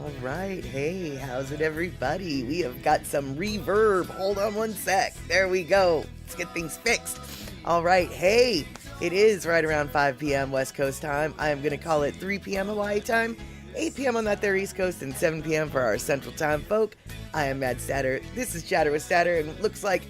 All right. Hey, how's it, everybody? We have got some reverb. Hold on one sec. There we go. Let's get things fixed. All right. Hey, it is right around 5 p.m. West Coast time. I am going to call it 3 p.m. Hawaii time, 8 p.m. on that there East Coast, and 7 p.m. for our Central Time folk. I am Mad Statter. This is Chatter with Statter, and it looks like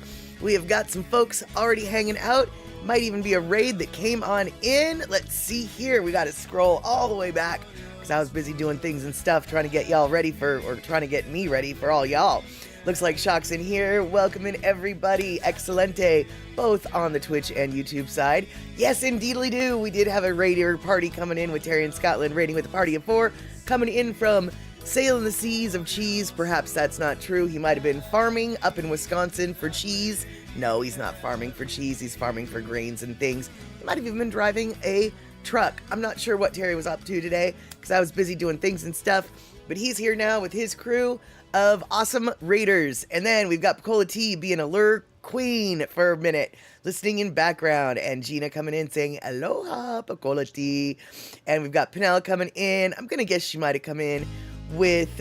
we have got some folks already hanging out. Might even be a raid that came on in. Let's see here. We got to scroll all the way back because I was busy doing things and stuff, trying to get y'all ready for, or trying to get me ready for all y'all. Looks like Shock's in here. Welcoming everybody. Excelente. Both on the Twitch and YouTube side. Yes, indeedly do. We did have a raider party coming in with Terry in Scotland, raiding with a party of 4. Coming in from Sailing the Seas of Cheese. Perhaps that's not true. He might have been farming up in Wisconsin for cheese. No, he's not farming for cheese. He's farming for grains and things. He might have even been driving a truck. I'm not sure what Terry was up to today because I was busy doing things and stuff. But he's here now with his crew of awesome raiders. And then we've got Pacola T being a lure queen for a minute, listening in background. And Gina coming in saying, aloha, Pacola T. And we've got Penel coming in. I'm going to guess she might have come in with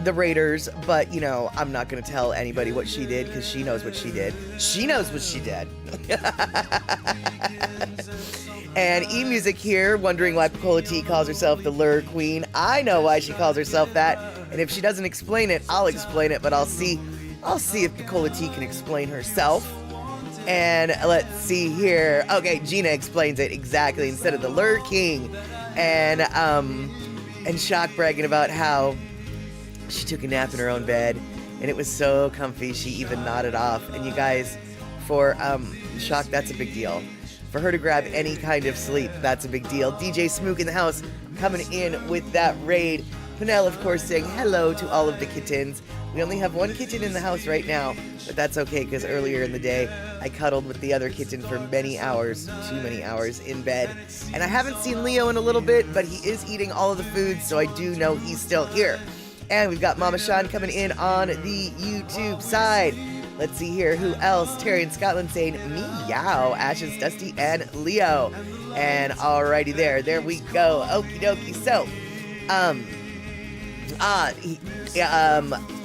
the Raiders, but you know, I'm not gonna tell anybody what she did because she knows what she did. She knows what she did. And E-Music here, wondering why Pacola T calls herself the Lure Queen. I know why she calls herself that, and if she doesn't explain it, I'll explain it, but I'll see if Pacola T can explain herself. And let's see here. Okay, Gina explains it exactly instead of the Lure King. And Shock bragging about how she took a nap in her own bed, and it was so comfy she even nodded off. And you guys, for Shock, that's a big deal. For her to grab any kind of sleep, that's a big deal. DJ Smook in the house coming in with that raid. Penel, of course, saying hello to all of the kittens. We only have one kitten in the house right now, but that's okay because earlier in the day, I cuddled with the other kitten for many hours, too many hours, in bed. And I haven't seen Leo in a little bit, but he is eating all of the food, so I do know he's still here. And we've got Mama Sean coming in on the YouTube side. Let's see here. Who else? Terry in Scotland saying meow. Ashes, Dusty, and Leo. And alrighty there we go. Okie dokie. So,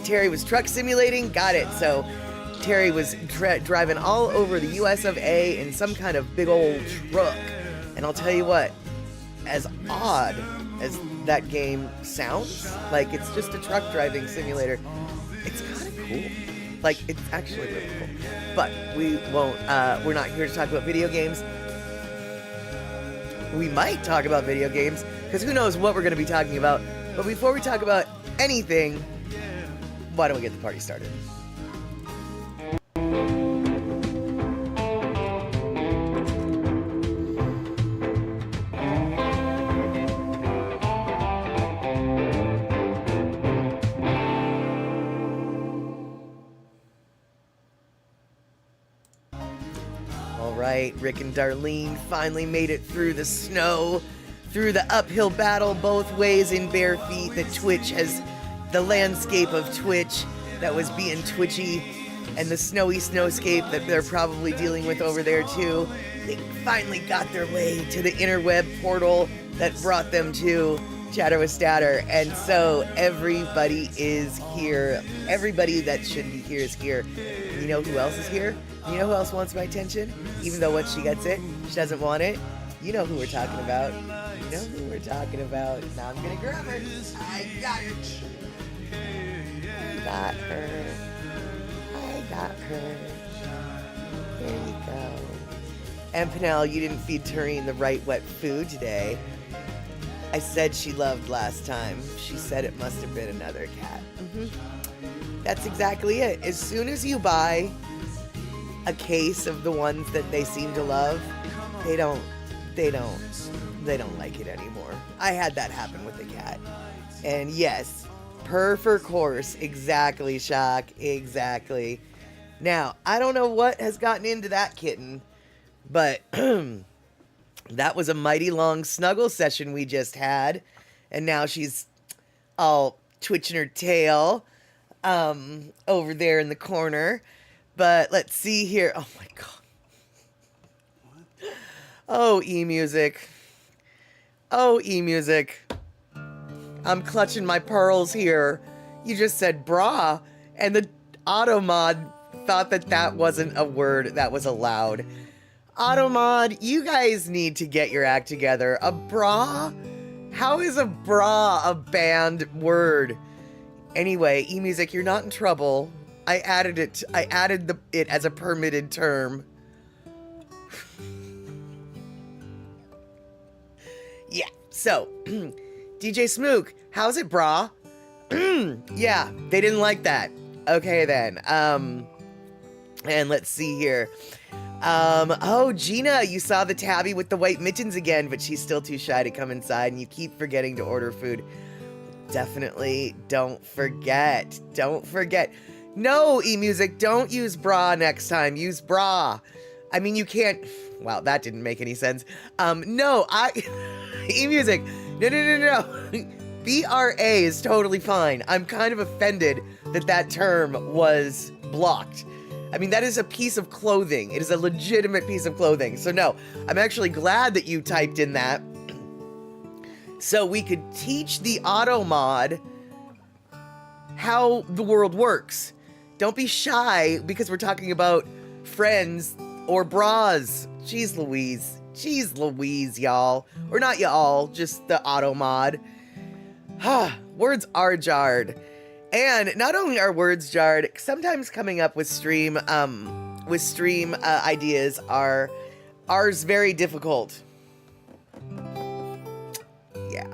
Terry was truck simulating. Got it. So, Terry was driving all over the US of A in some kind of big old truck. And I'll tell you what, as odd as that game sounds, like it's just a truck driving simulator, it's kind of cool. Like, it's actually really cool. But we won't, we're not here to talk about video games. We might talk about video games, because who knows what we're going to be talking about. But before we talk about anything, why don't we get the party started? Rick and Darlene finally made it through the snow, through the uphill battle both ways in bare feet. The landscape of Twitch that was being twitchy, and the snowy snowscape that they're probably dealing with over there too. They finally got their way to the interweb portal that brought them to Chatter with Statter. And so everybody is here. Everybody that should be here is here. And you know who else is here? You know who else wants my attention? Even though once she gets it, she doesn't want it. You know who we're talking about. You know who we're talking about. Now I'm gonna grab her. I got her. I got her. I got her. There you go. And Penel, you didn't feed Tureen the right wet food today. I said she loved last time. She said it must have been another cat. That's exactly it. As soon as you buy a case of the ones that they seem to love, they don't like it anymore. I had that happen with the cat. And yes, per for course, exactly, Shock, exactly. Now, I don't know what has gotten into that kitten, but that was a mighty long snuggle session we just had, and now she's all twitching her tail over there in the corner. But let's see here. Oh my god. Oh, E-Music. Oh, E-Music. I'm clutching my pearls here. You just said bra, and the Automod thought that that wasn't a word that was allowed. Automod, you guys need to get your act together. A bra? How is a bra a banned word? Anyway, eMusic, you're not in trouble. I added it as a permitted term. Yeah, so, DJ Smook, how's it, brah? Yeah, they didn't like that. Okay, then. And let's see here. Oh, Gina, you saw the tabby with the white mittens again, but she's still too shy to come inside, and you keep forgetting to order food. Definitely don't forget. Don't forget. No, eMusic, don't use bra next time. Use bra. I mean, you can't... Wow, that didn't make any sense. No, eMusic, no. BRA is totally fine. I'm kind of offended that that term was blocked. I mean, that is a piece of clothing. It is a legitimate piece of clothing. So no, I'm actually glad that you typed in that so we could teach the Automod how the world works. Don't be shy because we're talking about friends or bras. Jeez Louise. Jeez Louise, y'all. Or not y'all, just the Automod. Words are jarred. And not only are words jarred, sometimes coming up with stream ideas are very difficult. Yeah,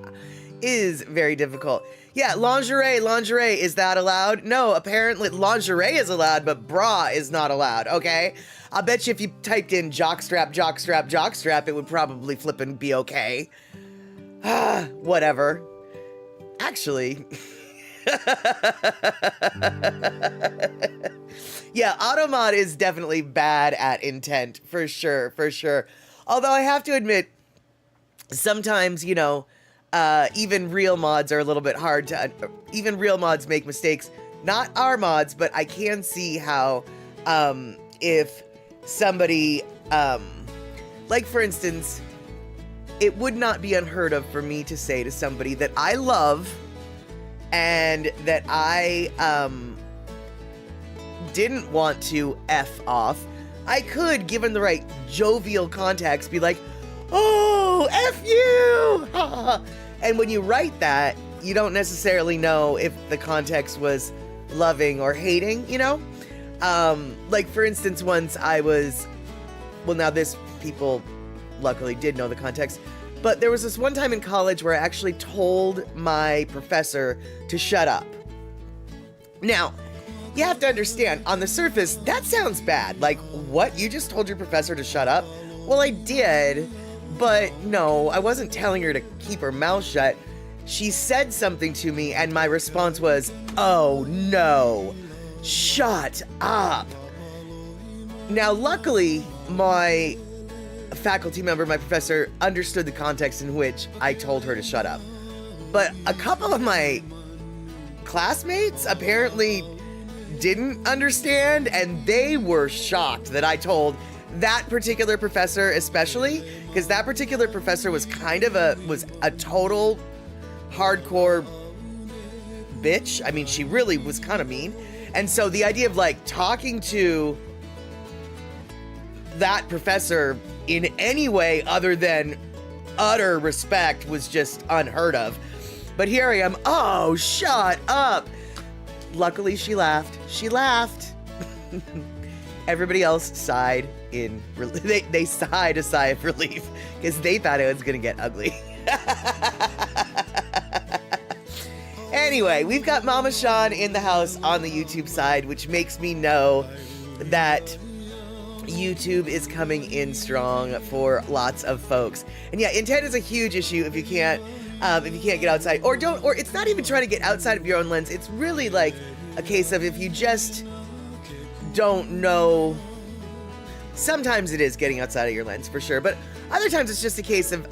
is very difficult. Yeah, lingerie, is that allowed? No, apparently lingerie is allowed, but bra is not allowed, okay? I'll bet you if you typed in jockstrap, it would probably flip and be okay. Whatever. Actually... Yeah, Automod is definitely bad at intent, for sure. Although I have to admit, sometimes, you know, even real mods are a little bit hard to... even real mods make mistakes. Not our mods, but I can see how, if somebody, like, for instance, it would not be unheard of for me to say to somebody that I love... and that I, didn't want to F off, I could, given the right jovial context, be like, oh, F you! And when you write that, you don't necessarily know if the context was loving or hating, you know? Like, for instance, once I was, well, now this, people luckily did know the context, but there was this one time in college where I actually told my professor to shut up. Now, you have to understand, on the surface, that sounds bad. Like, what? You just told your professor to shut up? Well, I did, but no, I wasn't telling her to keep her mouth shut. She said something to me, and my response was, oh no, shut up. Now, luckily, my faculty member, my professor, understood the context in which I told her to shut up. But a couple of my classmates apparently didn't understand, and they were shocked that I told that particular professor, especially, because that particular professor was kind of was a total hardcore bitch. I mean, she really was kind of mean. And so the idea of, like, talking to that professor in any way other than utter respect was just unheard of. But here I am, oh, shut up. Luckily, she laughed. She laughed. Everybody else sighed in relief. They sighed a sigh of relief because they thought it was going to get ugly. Anyway, we've got Mama Sean in the house on the YouTube side, which makes me know that YouTube is coming in strong for lots of folks. And yeah, intent is a huge issue if you can't get outside, or it's not even trying to get outside of your own lens. It's really like a case of if you just don't know. Sometimes it is getting outside of your lens for sure, but other times it's just a case of,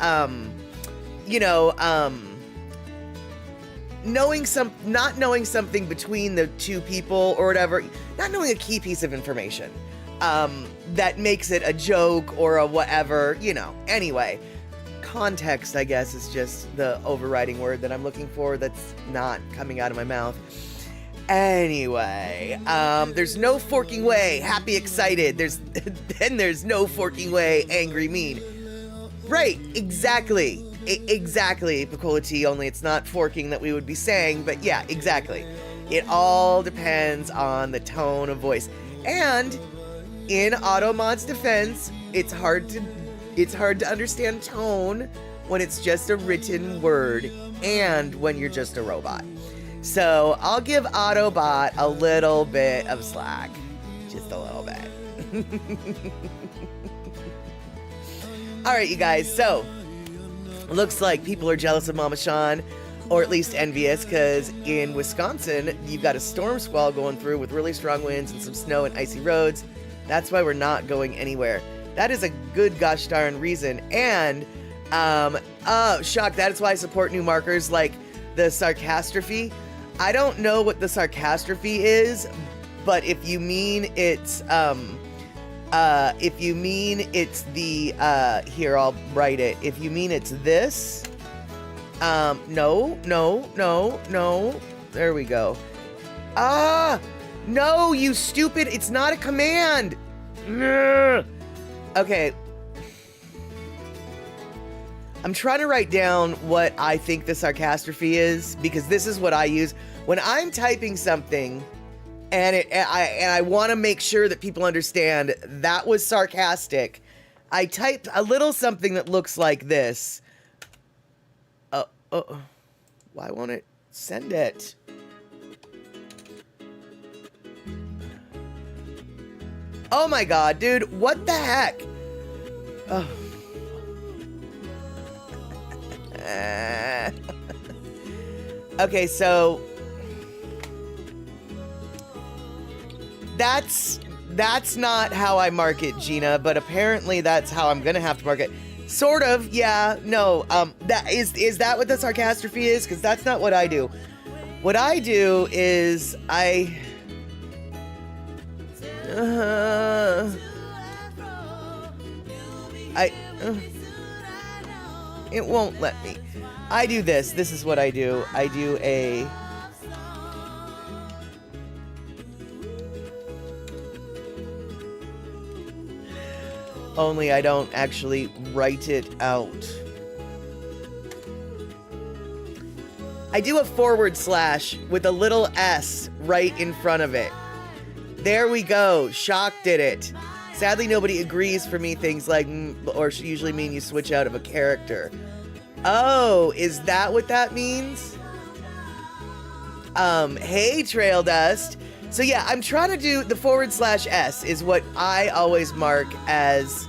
not knowing something between the two people or whatever, not knowing a key piece of information, that makes it a joke or a whatever, you know. Anyway, context, I guess, is just the overriding word that I'm looking for that's not coming out of my mouth. Anyway, there's no forking way, happy, excited. There's no forking way, angry, mean. Right, exactly. Exactly, Picola T, only it's not forking that we would be saying, but yeah, exactly. It all depends on the tone of voice. And in Automod's defense, it's hard to understand tone when it's just a written word and when you're just a robot. So I'll give Autobot a little bit of slack. Just a little bit. Alright, you guys, so looks like people are jealous of Mama Sean, or at least envious, because in Wisconsin, you've got a storm squall going through with really strong winds and some snow and icy roads. That's why we're not going anywhere. That is a good gosh darn reason. And, shock, that is why I support new markers like the Sarcastrophe. I don't know what the Sarcastrophe is, but if you mean it's, here, I'll write it. If you mean it's this, no. There we go. No, you stupid. It's not a command. Okay. I'm trying to write down what I think the Sarcastrophe is, because this is what I use when I'm typing something. And I want to make sure that people understand that was sarcastic. I typed a little something that looks like this. Why won't it send it? Oh my god, dude, what the heck? Oh. Okay, so that's not how I mark it, Gina, but apparently that's how I'm gonna have to mark it. Sort of, yeah, no, that is that what the Sarcastrophe is? Because that's not what I do. What I do is it won't let me. I do this. This is what I do. I do a only I don't actually write it out. I do a / with a little s right in front of it. There we go. Shock did it. Sadly, nobody agrees for me. Things like or usually mean you switch out of a character. Oh, is that what that means? Hey, Trail Dust. So yeah, I'm trying to do the / s is what I always mark as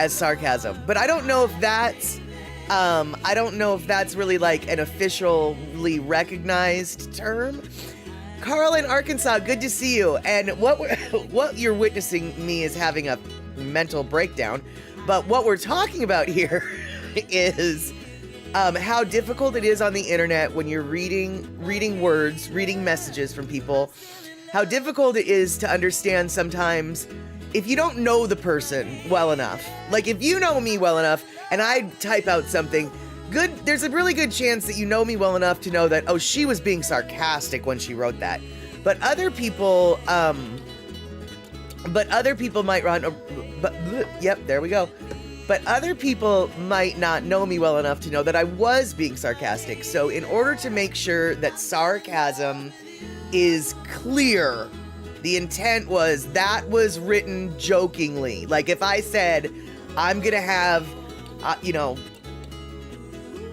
sarcasm. But I don't know if that's really like an officially recognized term. Carl in Arkansas, good to see you. And what you're witnessing me is having a mental breakdown. But what we're talking about here is how difficult it is on the internet when you're reading words, reading messages from people. How difficult it is to understand sometimes if you don't know the person well enough. Like if you know me well enough and I type out something good, there's a really good chance that you know me well enough to know that, oh, she was being sarcastic when she wrote that. But other people might run, yep, there we go. But other people might not know me well enough to know that I was being sarcastic. So in order to make sure that sarcasm is clear, the intent was that was written jokingly. Like if I said, I'm gonna have,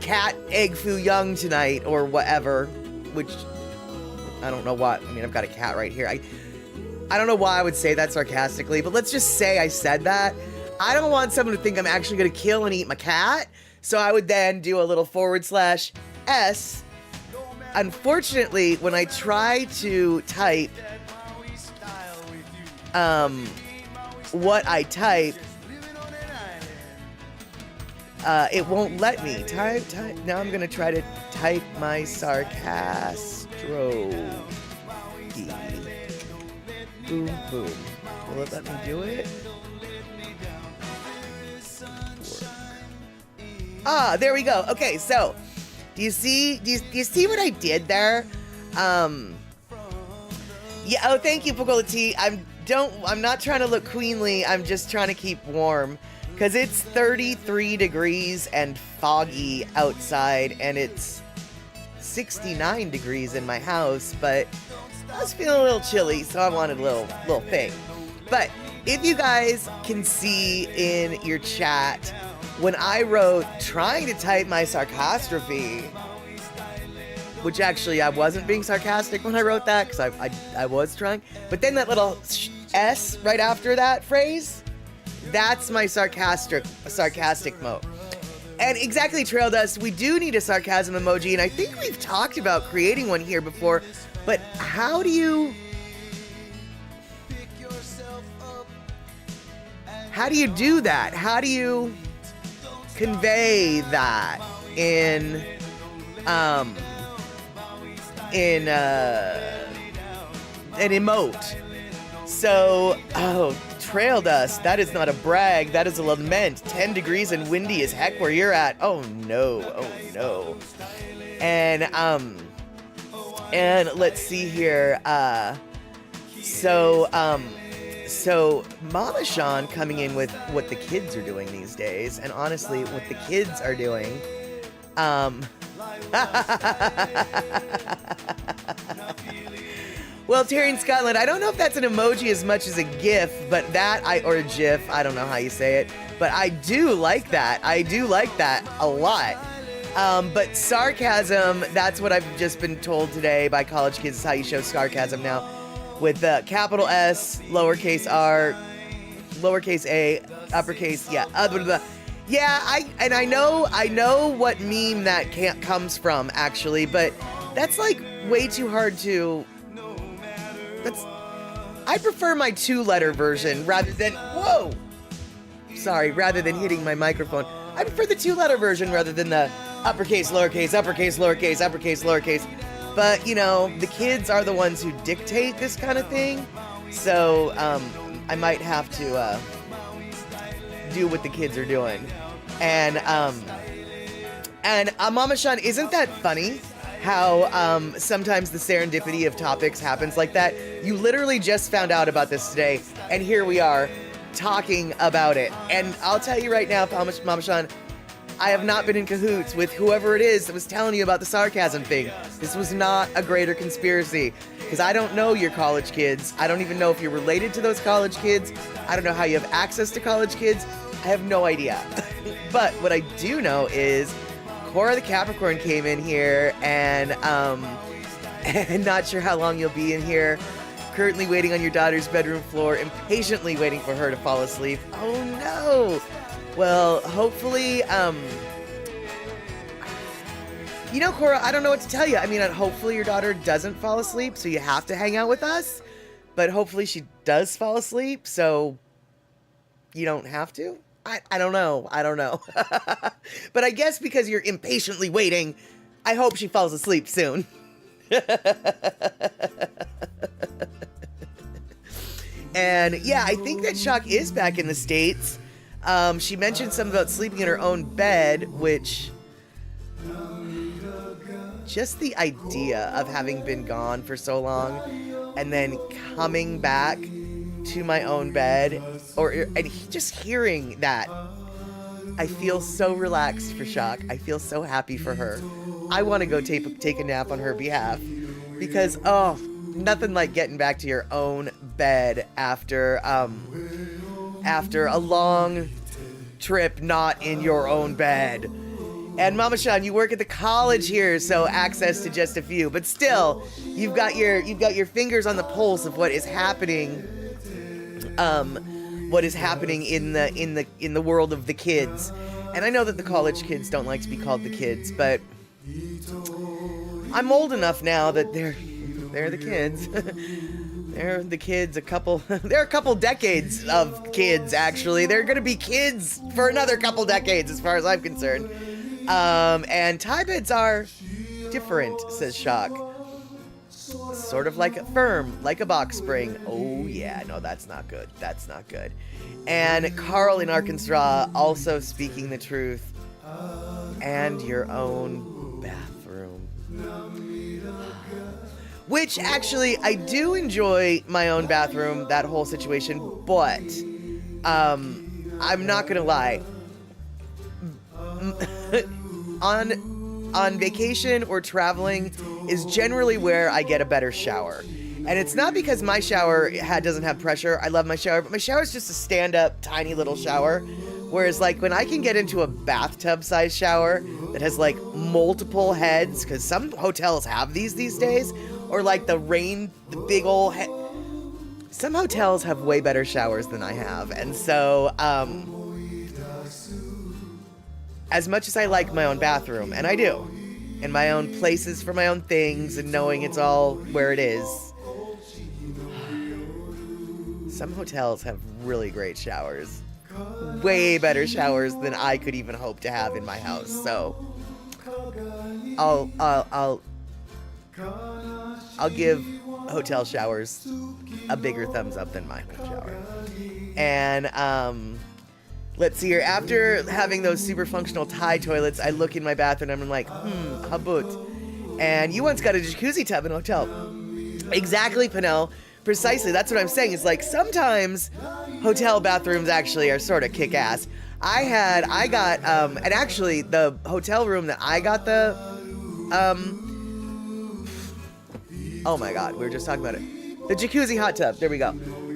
cat egg foo young tonight or whatever, which I don't know what, I mean, I've got a cat right here. I don't know why I would say that sarcastically, but let's just say I said that. I don't want someone to think I'm actually going to kill and eat my cat. So I would then do a little / s. Unfortunately, when I try to type what I type, it won't let me. Type. Now I'm going to try to type my sarcastro. Boom, boom. Will it let me do it? Ah, there we go. Okay, so do you see what I did there? Yeah, oh, thank you, Pagola T. I'm not trying to look queenly. I'm just trying to keep warm because it's 33 degrees and foggy outside, and it's 69 degrees in my house, but I was feeling a little chilly, so I wanted a little thing. But if you guys can see in your chat, when I wrote trying to type my sarcastrophe, which actually I wasn't being sarcastic when I wrote that, because I was trying, but then that little S right after that phrase, that's my sarcastic mode. And exactly, Trail Dust, we do need a sarcasm emoji, and I think we've talked about creating one here before, but how do you do that? How do you convey that in an emote? So, Trail Dust, that is not a brag, that is a lament. 10 degrees and windy as heck where you're at. Oh no. And let's see here. So Mama Sean coming in with what the kids are doing these days, and honestly, what the kids are doing, well, Terry in Scotland, I don't know if that's an emoji as much as a GIF, but or a GIF, I don't know how you say it, but I do like that. I do like that a lot. But sarcasm, that's what I've just been told today by college kids, is how you show sarcasm now. With the capital S, lowercase r, lowercase a, uppercase, yeah, blah, blah. Yeah, I know what meme that comes from, actually, but that's like way too hard to. I prefer my 2-letter version rather than rather than hitting my microphone. I prefer the 2-letter version rather than the uppercase, lowercase, uppercase, lowercase, uppercase, lowercase. But, you know, the kids are the ones who dictate this kind of thing. So, I might have to do what the kids are doing. And Mama Sean, isn't that funny? How sometimes the serendipity of topics happens like that. You literally just found out about this today, and here we are talking about it. And I'll tell you right now, Mama Sean, I have not been in cahoots with whoever it is that was telling you about the sarcasm thing. This was not a greater conspiracy, because I don't know your college kids. I don't even know if you're related to those college kids. I don't know how you have access to college kids. I have no idea. But what I do know is Cora the Capricorn came in here, and not sure how long you'll be in here. Currently waiting on your daughter's bedroom floor, impatiently waiting for her to fall asleep. Oh no! Well, hopefully, you know, Cora, I don't know what to tell you. I mean, hopefully your daughter doesn't fall asleep, so you have to hang out with us. But hopefully she does fall asleep, so you don't have to. I don't know. But I guess because you're impatiently waiting, I hope she falls asleep soon. And yeah, I think that Shock is back in the States. She mentioned something about sleeping in her own bed, which just the idea of having been gone for so long and then coming back to my own bed, and just hearing that, I feel so relaxed for Shock. I feel so happy for her. I want to go take a nap on her behalf, because nothing like getting back to your own bed after a long trip not in your own bed. And Mama Sean, you work at the college here, so access to just a few, but still, you've got your fingers on the pulse of what is happening. What is happening in the world of the kids. And I know that the college kids don't like to be called the kids, but I'm old enough now that they're the kids. They're the kids. They're a couple decades of kids, actually. They're gonna be kids for another couple decades, as far as I'm concerned. And tie beds are different, says Shock. sort of like firm, like a box spring. Oh yeah, no, that's not good. That's not good. And Carl in Arkansas also speaking the truth. And your own bathroom. Which actually, I do enjoy my own bathroom, that whole situation, but I'm not gonna lie. On vacation or traveling is generally where I get a better shower. And it's not because my shower doesn't have pressure. I love my shower, but my shower is just a stand-up, tiny little shower. Whereas, like, when I can get into a bathtub-sized shower that has, like, multiple heads, because some hotels have these days, or, like, the big old head. Some hotels have way better showers than I have. And so, as much as I like my own bathroom, and I do, and my own places for my own things, and knowing it's all where it is, some hotels have really great showers. Way better showers than I could even hope to have in my house. So I'll give hotel showers a bigger thumbs up than my home shower. And let's see here. After having those super functional Thai toilets, I look in my bathroom and I'm like, habut. And you once got a jacuzzi tub in a hotel. Exactly, Pinnell. Precisely. That's what I'm saying. It's like sometimes hotel bathrooms actually are sort of kick-ass. I got, and actually the hotel room that I got oh my God, we were just talking about it. The jacuzzi hot tub. There we go.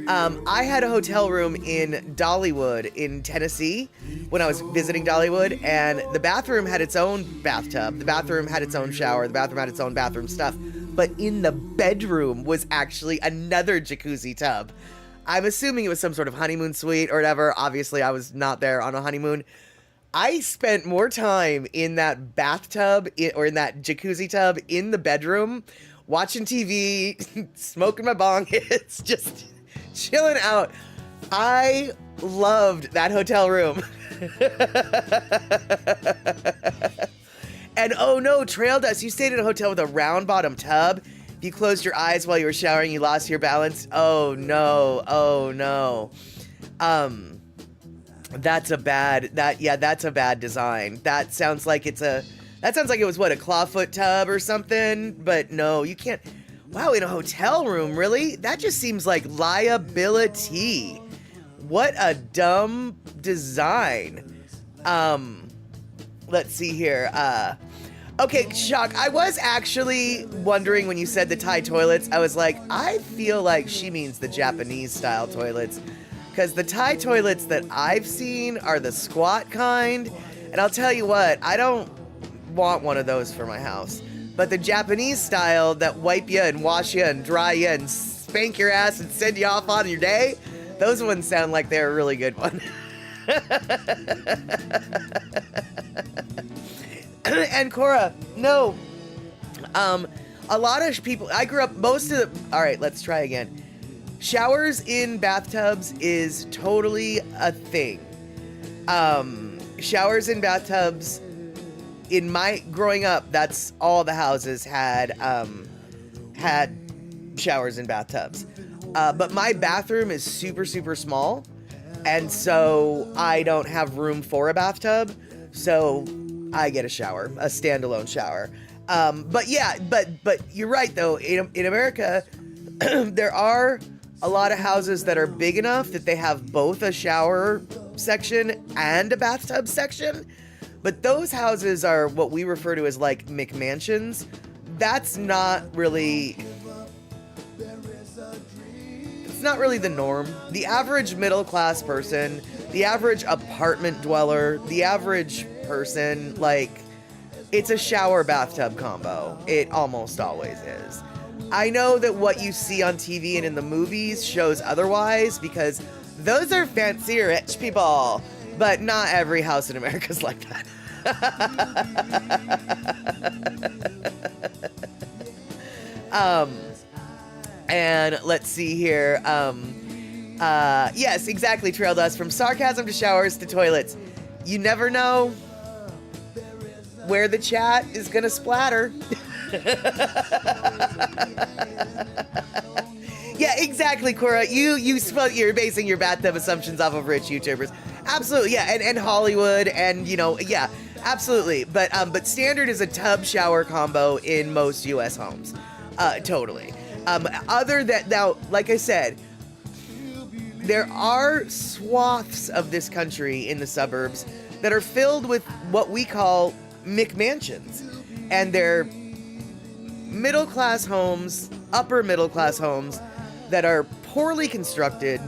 I had a hotel room in Dollywood in Tennessee when I was visiting Dollywood, and the bathroom had its own bathtub. The bathroom had its own shower. The bathroom had its own bathroom stuff. But in the bedroom was actually another jacuzzi tub. I'm assuming it was some sort of honeymoon suite or whatever. Obviously, I was not there on a honeymoon. I spent more time in that bathtub or in that jacuzzi tub in the bedroom, watching TV, smoking my bong hits, just chilling out. I loved that hotel room. And oh no, Trail Dust, you stayed in a hotel with a round bottom tub. If you closed your eyes while you were showering, you lost your balance. Oh no, oh no. That's a bad design. That sounds like it was what, a clawfoot tub or something? But no, you can't. Wow, in a hotel room, really? That just seems like liability. What a dumb design. Let's see here. Okay, Shock, I was actually wondering when you said the Thai toilets, I was like, I feel like she means the Japanese style toilets. Because the Thai toilets that I've seen are the squat kind. And I'll tell you what, I don't want one of those for my house. But the Japanese style that wipe you and wash you and dry you and spank your ass and send you off on your day, those ones sound like they're a really good one. And Cora, no. A lot of people, I grew up, all right, let's try again. Showers in bathtubs is totally a thing. Showers in bathtubs, in my growing up, that's all the houses had showers in bathtubs. But my bathroom is super, super small. And so I don't have room for a bathtub. So I get a shower, a standalone shower. But you're right though. In America, there are a lot of houses that are big enough that they have both a shower section and a bathtub section. But those houses are what we refer to as like McMansions. That's not really... It's not really the norm. The average middle-class person, the average apartment dweller, the average person, like, it's a shower bathtub combo. It almost always is. I know that what you see on TV and in the movies shows otherwise because those are fancy rich people, but not every house in America is like that. And let's see here. Yes, exactly, Trail Dust. From sarcasm to showers to toilets. You never know where the chat is gonna splatter. Yeah, exactly, Cora. You're basing your bathtub assumptions off of rich YouTubers. Absolutely, yeah, and Hollywood, and yeah, absolutely. But standard is a tub shower combo in most U.S. homes, totally. Other than now, like I said, there are swaths of this country in the suburbs that are filled with what we call McMansions, and they're middle class homes, upper middle class homes that are poorly constructed,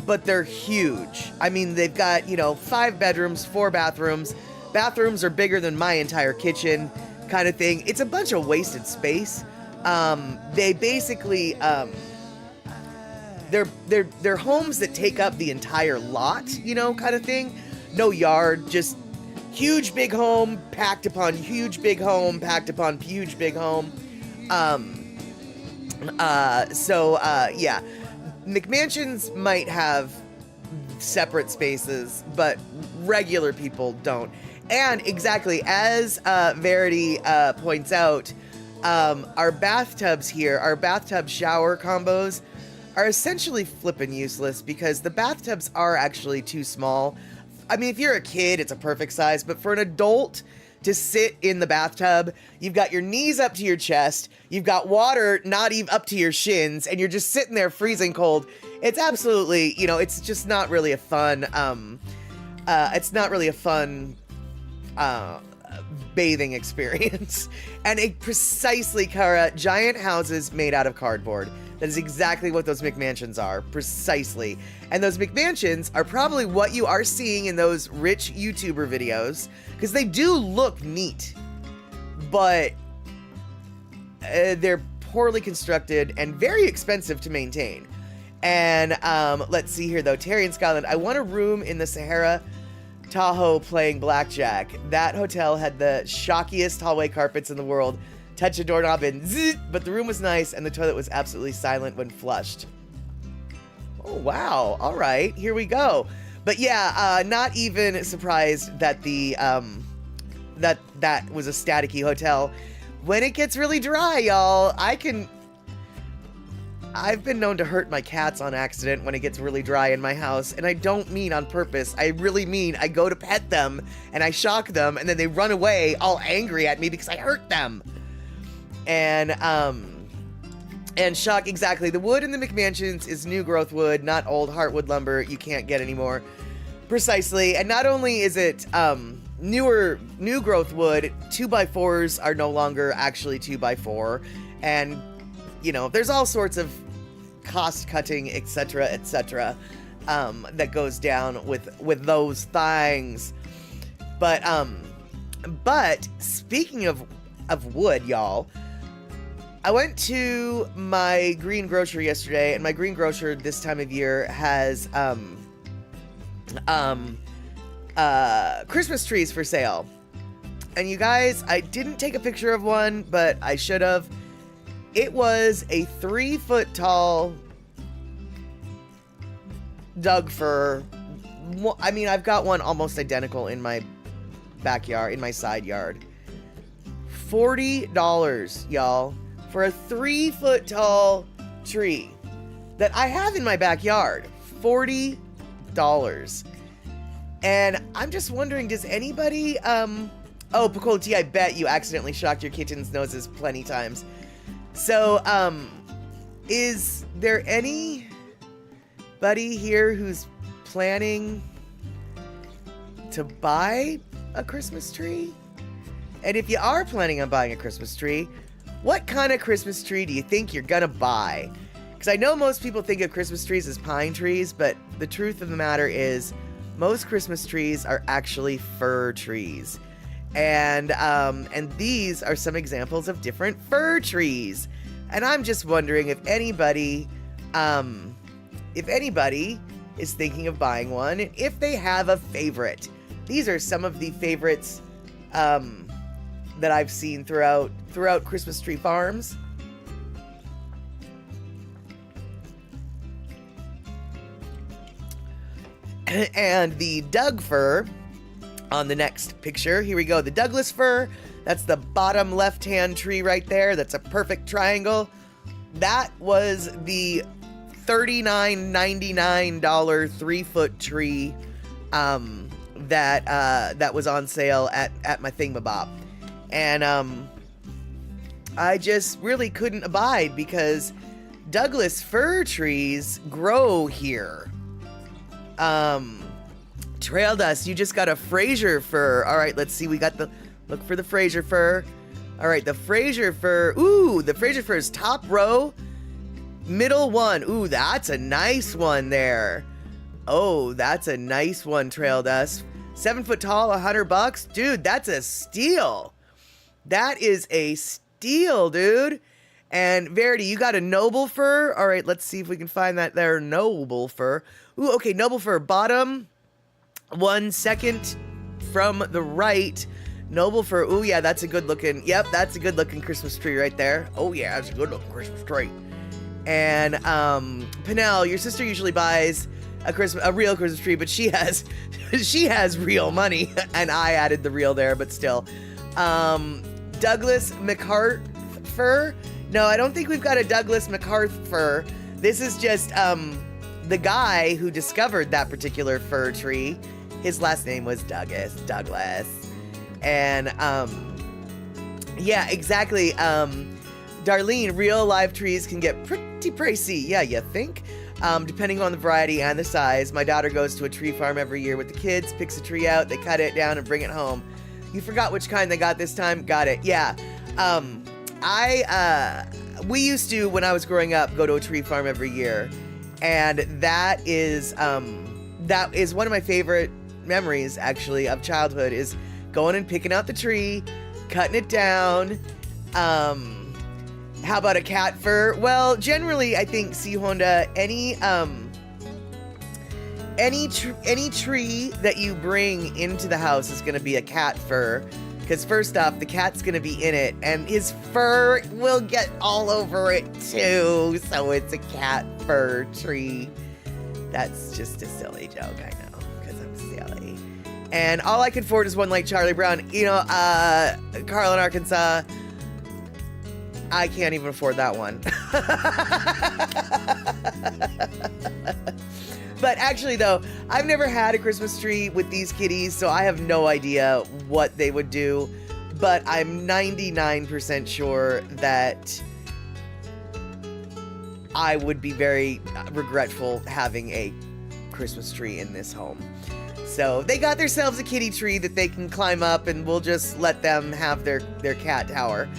but they're huge. I mean, they've got, 5 bedrooms, 4 bathrooms. Bathrooms are bigger than my entire kitchen, kind of thing. It's a bunch of wasted space. They basically, they're homes that take up the entire lot, kind of thing. No yard, just huge big home, packed upon huge big home, packed upon huge big home. Yeah, McMansions might have separate spaces, but regular people don't. And exactly, as Verity points out, our bathtubs here, our bathtub shower combos, are essentially flippin' useless because the bathtubs are actually too small. I mean, if you're a kid, it's a perfect size, but for an adult to sit in the bathtub, you've got your knees up to your chest, you've got water not even up to your shins, and you're just sitting there freezing cold. It's absolutely, it's just not really a fun, bathing experience. And precisely, Kara, giant houses made out of cardboard. That is exactly what those McMansions are, precisely. And those McMansions are probably what you are seeing in those rich YouTuber videos, because they do look neat, but they're poorly constructed and very expensive to maintain. And let's see here, though. Terry in Scotland, I want a room in the Sahara Tahoe playing blackjack. That hotel had the shockiest hallway carpets in the world. Touch a doorknob and zzz, but the room was nice and the toilet was absolutely silent when flushed. Oh, wow. All right, here we go. But yeah, not even surprised that the that was a staticky hotel. When it gets really dry, y'all, I've been known to hurt my cats on accident when it gets really dry in my house, and I don't mean on purpose. I really mean I go to pet them and I shock them and then they run away all angry at me because I hurt them. And shock, exactly. The wood in the McMansions is new growth wood, not old heartwood lumber you can't get anymore. Precisely. And not only is it new growth wood, 2x4s are no longer actually 2x4. And, there's all sorts of cost cutting, etc., that goes down with those things. But speaking of wood, y'all, I went to my green grocery yesterday, and my green grocer this time of year has Christmas trees for sale. And you guys, I didn't take a picture of one, but I should have. It was a 3-foot tall Doug fir. I mean, I've got one almost identical in my backyard, in my side yard. $40, y'all, for a 3-foot tall tree that I have in my backyard. $40. And I'm just wondering, does anybody, oh, Pacol, I bet you accidentally shocked your kitten's noses plenty times. So, is there anybody here who's planning to buy a Christmas tree? And if you are planning on buying a Christmas tree, what kind of Christmas tree do you think you're gonna buy? Because I know most people think of Christmas trees as pine trees, but the truth of the matter is most Christmas trees are actually fir trees. And these are some examples of different fir trees. And I'm just wondering if anybody is thinking of buying one, and if they have a favorite. These are some of the favorites that I've seen throughout Christmas tree farms. And the Doug fir on the next picture. Here we go. The Douglas fir, That's the bottom left-hand tree right there. That's a perfect triangle. That was the $39.99 3-foot tree that was on sale at my Thingamabob. And I just really couldn't abide because Douglas fir trees grow here. Trail Dust, you just got a Fraser fir. All right, let's see. We got look for the Fraser fir. All right, the Fraser fir. Ooh, the Fraser fir's top row, middle one. Ooh, that's a nice one there. Oh, that's a nice one, Trail Dust. 7 foot tall, $100. Dude, that's a steal. That is a steal, dude. And Verity, you got a noble fir. All right, let's see if we can find that there noble fir. Ooh, okay, noble fir, bottom 1 second from the right. Noble fir. Ooh, yeah, that's a good looking. Yep, that's a good looking Christmas tree right there. Oh yeah, that's a good looking Christmas tree. And Pinnell, your sister usually buys a real Christmas tree, but she has real money, and I added the real there, but still. Douglas MacArthur fir. No, I don't think we've got a Douglas MacArthur fir. This is just the guy who discovered that particular fir tree. His last name was Douglas. And yeah, exactly. Darlene, real live trees can get pretty pricey. Yeah, you think? Depending on the variety and the size. My daughter goes to a tree farm every year with the kids, picks a tree out, they cut it down and bring it home. You forgot which kind they got this time? Got it. Yeah. We used to, when I was growing up, go to a tree farm every year. And that is one of my favorite memories, actually, of childhood, is going and picking out the tree, cutting it down. How about a cat fir? Well, generally, I think, C. Honda, any tree that you bring into the house is going to be a cat fir. Because first off, the cat's going to be in it, and his fur will get all over it too. So it's a cat fir tree. That's just a silly joke, I know, because I'm silly. And all I can afford is one like Charlie Brown. You know, Carl in Arkansas, I can't even afford that one. But actually, though, I've never had a Christmas tree with these kitties, so I have no idea what they would do. But I'm 99% sure that I would be very regretful having a Christmas tree in this home. So they got themselves a kitty tree that they can climb up, and we'll just let them have their cat tower.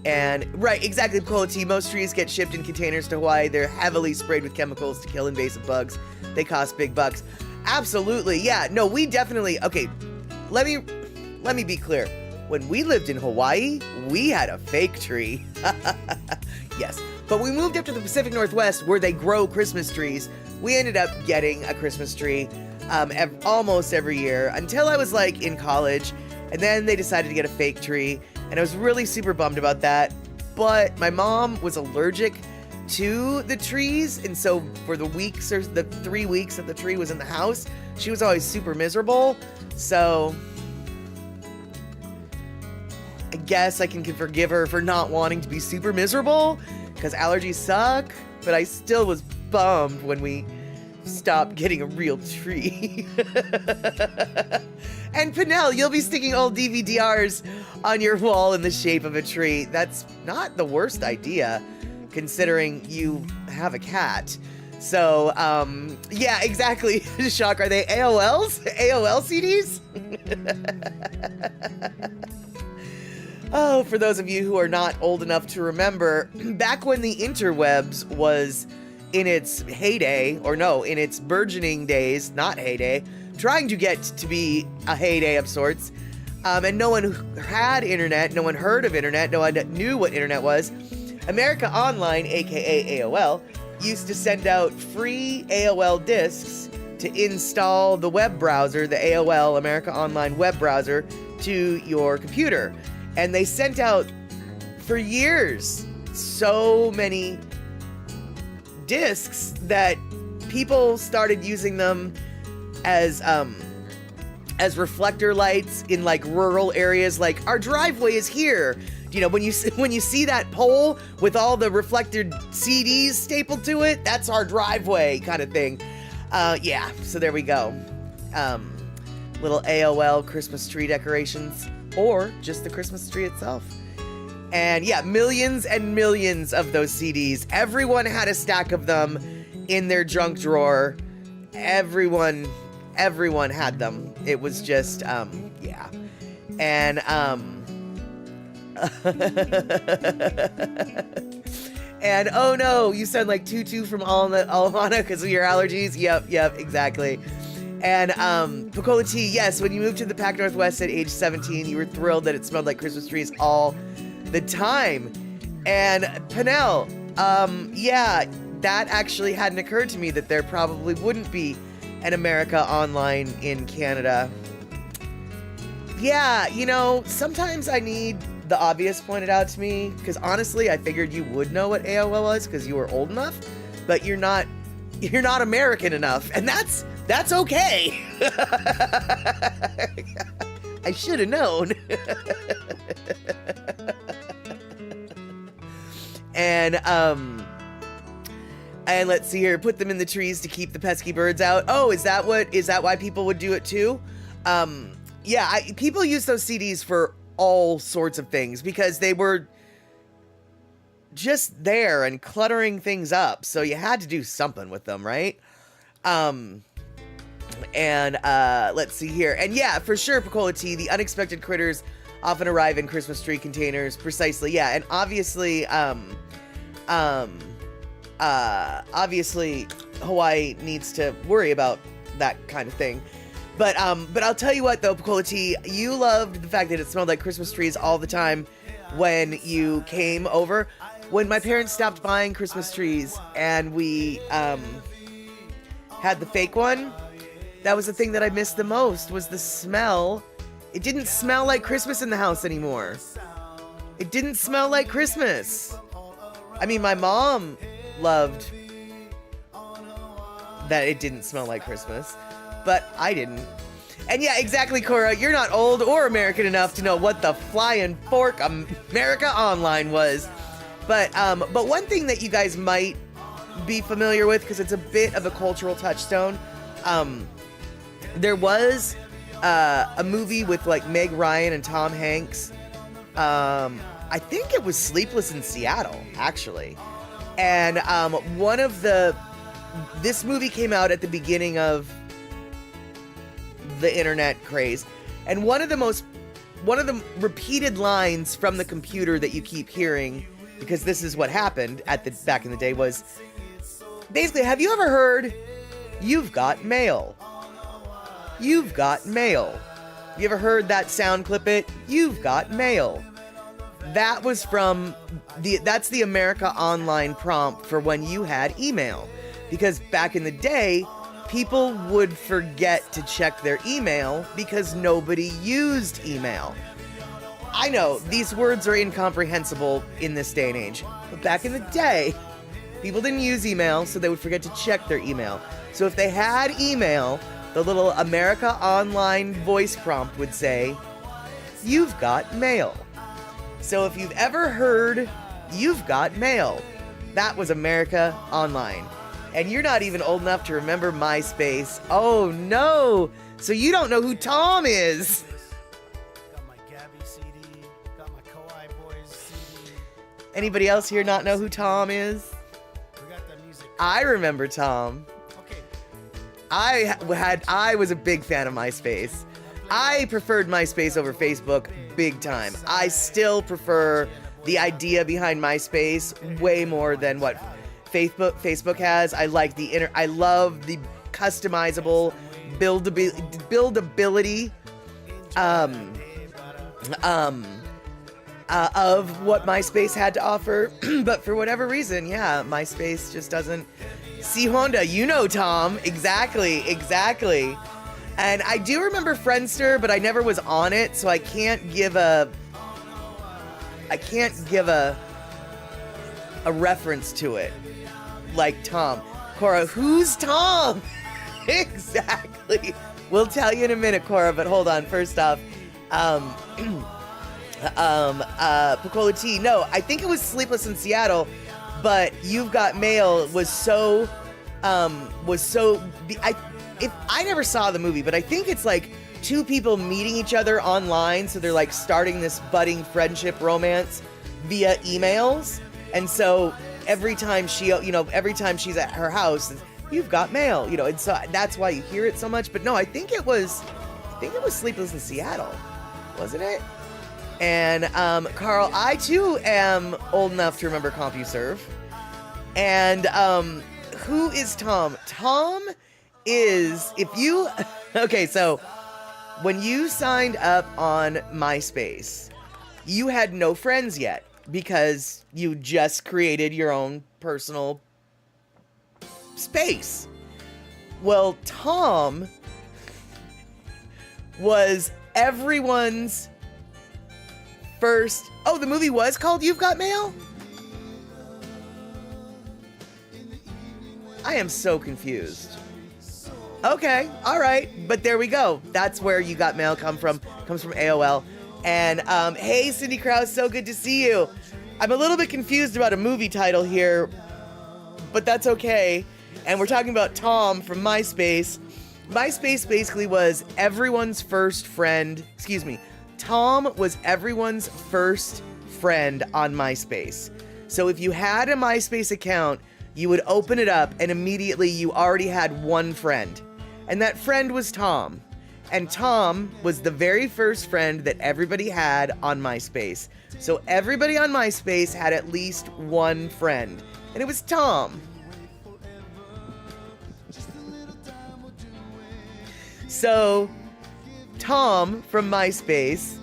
And right, exactly, Cola T. Most trees get shipped in containers to Hawaii. They're heavily sprayed with chemicals to kill invasive bugs. They cost big bucks. Absolutely, yeah. No, we definitely. Okay, let me be clear. When we lived in Hawaii, we had a fake tree. Yes, but we moved up to the Pacific Northwest where they grow Christmas trees. We ended up getting a Christmas tree almost every year until I was like in college, and then they decided to get a fake tree. And I was really super bummed about that. But my mom was allergic to the trees. And so for the 3 weeks that the tree was in the house, she was always super miserable. So I guess I can forgive her for not wanting to be super miserable, because allergies suck. But I still was bummed when we stopped getting a real tree. And Pinnell, you'll be sticking old DVDRs on your wall in the shape of a tree. That's not the worst idea, considering you have a cat. So, yeah, exactly. Shock, are they AOLs? AOL CDs? Oh, for those of you who are not old enough to remember, back when the interwebs was in its heyday, or no, in its burgeoning days, not heyday, trying to get to be a heyday of sorts, and no one had internet, no one heard of internet, no one knew what internet was, America Online, aka AOL, used to send out free AOL discs to install the web browser, the AOL America Online web browser, to your computer. And they sent out, for years, so many discs that people started using them as as reflector lights in like rural areas. Like our driveway is here. You know, when you see that pole with all the reflected CDs stapled to it, that's our driveway kind of thing. Yeah, so there we go. Little AOL Christmas tree decorations, or just the Christmas tree itself. And yeah, millions and millions of those CDs. Everyone had a stack of them in their junk drawer. Everyone had them. It was just, yeah. And, and oh no, you sound like Tutu from Alamana because of your allergies. Yep, exactly. And Pacola T, yes, when you moved to the Pac Northwest at age 17, you were thrilled that it smelled like Christmas trees all the time. And Panel, yeah, that actually hadn't occurred to me that there probably wouldn't be an America Online in Canada. Yeah, you know, sometimes I need the obvious pointed out to me, because honestly, I figured you would know what AOL was because you were old enough, but you're not American enough, and that's okay. I should have known. And let's see here, put them in the trees to keep the pesky birds out. Oh, is that why people would do it too? Yeah, people use those CDs for all sorts of things because they were just there and cluttering things up. So you had to do something with them, right? And let's see here. And yeah, for sure, Pacola T, the unexpected critters often arrive in Christmas tree containers. Precisely, yeah. And obviously, obviously Hawaii needs to worry about that kind of thing. But I'll tell you what though, Pacola T, you loved the fact that it smelled like Christmas trees all the time when you came over. When my parents stopped buying Christmas trees and we had the fake one, that was the thing that I missed the most, was the smell. It didn't smell like Christmas in the house anymore. It didn't smell like Christmas. I mean, my mom loved that it didn't smell like Christmas, but I didn't. And yeah, exactly, Cora, you're not old or American enough to know what the flying fork America Online was. But one thing that you guys might be familiar with, because it's a bit of a cultural touchstone, there was a movie with like Meg Ryan and Tom Hanks. I think it was Sleepless in Seattle, actually. And this movie came out at the beginning of the internet craze, and one of the repeated lines from the computer that you keep hearing, because this is what happened back in the day, was basically, have you ever heard, "You've got mail"? You've got mail. You ever heard that sound clip it? You've got mail. That was that's the America Online prompt for when you had email. Because back in the day, people would forget to check their email because nobody used email. I know, these words are incomprehensible in this day and age, but back in the day, people didn't use email, so they would forget to check their email. So if they had email, the little America Online voice prompt would say, "You've got mail." So if you've ever heard, "You've got mail," that was America Online. And you're not even old enough to remember MySpace. Oh no! So you don't know who Tom is! Got my Gabby CD, got my Kawhi Boys CD. Anybody else here not know who Tom is? We got that music. I remember Tom. Okay. I was a big fan of MySpace. I preferred MySpace over Facebook big time. I still prefer the idea behind MySpace way more than what Facebook has. I love the customizable buildability of what MySpace had to offer. But for whatever reason, yeah, MySpace just doesn't see Honda. You know, Tom. Exactly. And I do remember Friendster, but I never was on it, so I can't give a reference to it like Tom. Cora, who's Tom? Exactly. We'll tell you in a minute, Cora, but hold on. First off, Pacola T. No, I think it was Sleepless in Seattle, but You've Got Mail was so, if I never saw the movie, but I think it's like two people meeting each other online, so they're like starting this budding friendship romance via emails, and so every time she's at her house, you've got mail, and so that's why you hear it so much. But no, I think it was Sleepless in Seattle, wasn't it? And Carl, I too am old enough to remember CompuServe. And who is Tom? Tom is, okay, so when you signed up on MySpace, you had no friends yet because you just created your own personal space. Well, Tom was everyone's first. Oh, the movie was called You've Got Mail? I am so confused. Okay, all right, but there we go. That's where You Got Mail comes from AOL. And hey, Cindy Krause, so good to see you. I'm a little bit confused about a movie title here, but that's okay. And we're talking about Tom from MySpace. MySpace basically was everyone's first friend. Excuse me. Tom was everyone's first friend on MySpace. So if you had a MySpace account, you would open it up and immediately you already had one friend. And that friend was Tom. And Tom was the very first friend that everybody had on MySpace. So everybody on MySpace had at least one friend. And it was Tom. So, Tom from MySpace,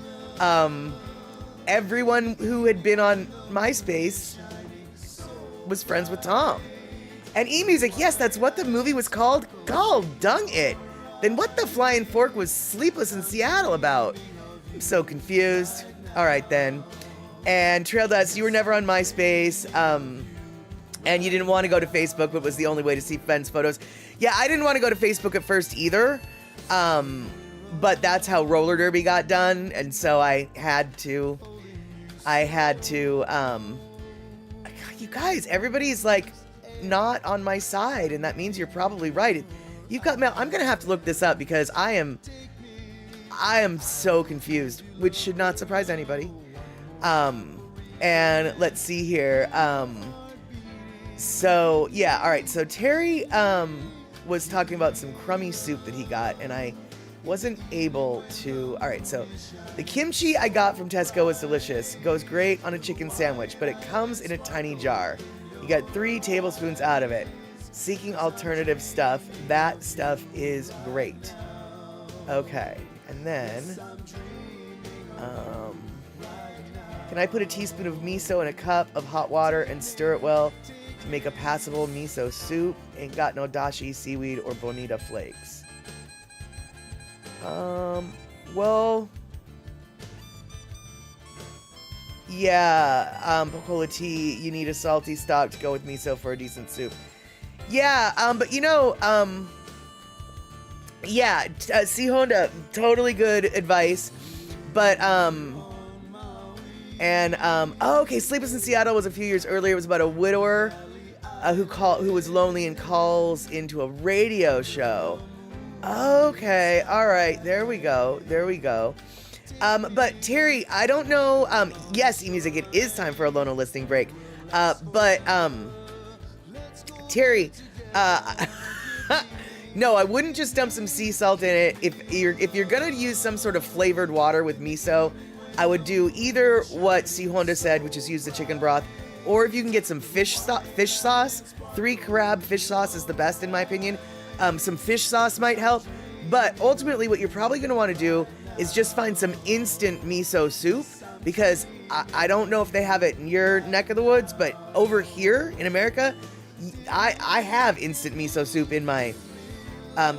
everyone who had been on MySpace was friends with Tom. And eMusic, yes, that's what the movie was called. Gall dang it. Then what the flying fork was Sleepless in Seattle about? I'm so confused. All right, then. And Trail Dust, you were never on MySpace, and you didn't want to go to Facebook, but was the only way to see friends' photos. Yeah, I didn't want to go to Facebook at first either. But that's how roller derby got done, and so I had to, you guys, everybody's like not on my side, and that means you're probably right. You've got mail. I'm gonna have to look this up because I am so confused, which should not surprise anybody. And let's see here. So yeah, all right. So Terry, was talking about some crummy soup that he got, and I wasn't able to. All right, so the kimchi I got from Tesco was delicious. Goes great on a chicken sandwich, but it comes in a tiny jar. You got 3 tablespoons out of it. Seeking alternative stuff. That stuff is great. Okay, and then, can I put a teaspoon of miso in a cup of hot water and stir it well to make a passable miso soup? Ain't got no dashi, seaweed, or bonita flakes. Well, yeah, Pacola T, you need a salty stock to go with miso for a decent soup. Yeah, but yeah, C Honda, totally good advice, but, oh, okay, Sleepless in Seattle was a few years earlier. It was about a widower who was lonely and calls into a radio show. Okay, all right, there we go. But Terry, I don't know. Yes, eMusic, it is time for a Lono listening break. But Terry, no, I wouldn't just dump some sea salt in it. If you're gonna use some sort of flavored water with miso, I would do either what C Honda said, which is use the chicken broth, or if you can get some fish sauce. 3 crab fish sauce is the best in my opinion. Some fish sauce might help, but ultimately what you're probably going to want to do is just find some instant miso soup, because I don't know if they have it in your neck of the woods, but over here in America, I have instant miso soup in my,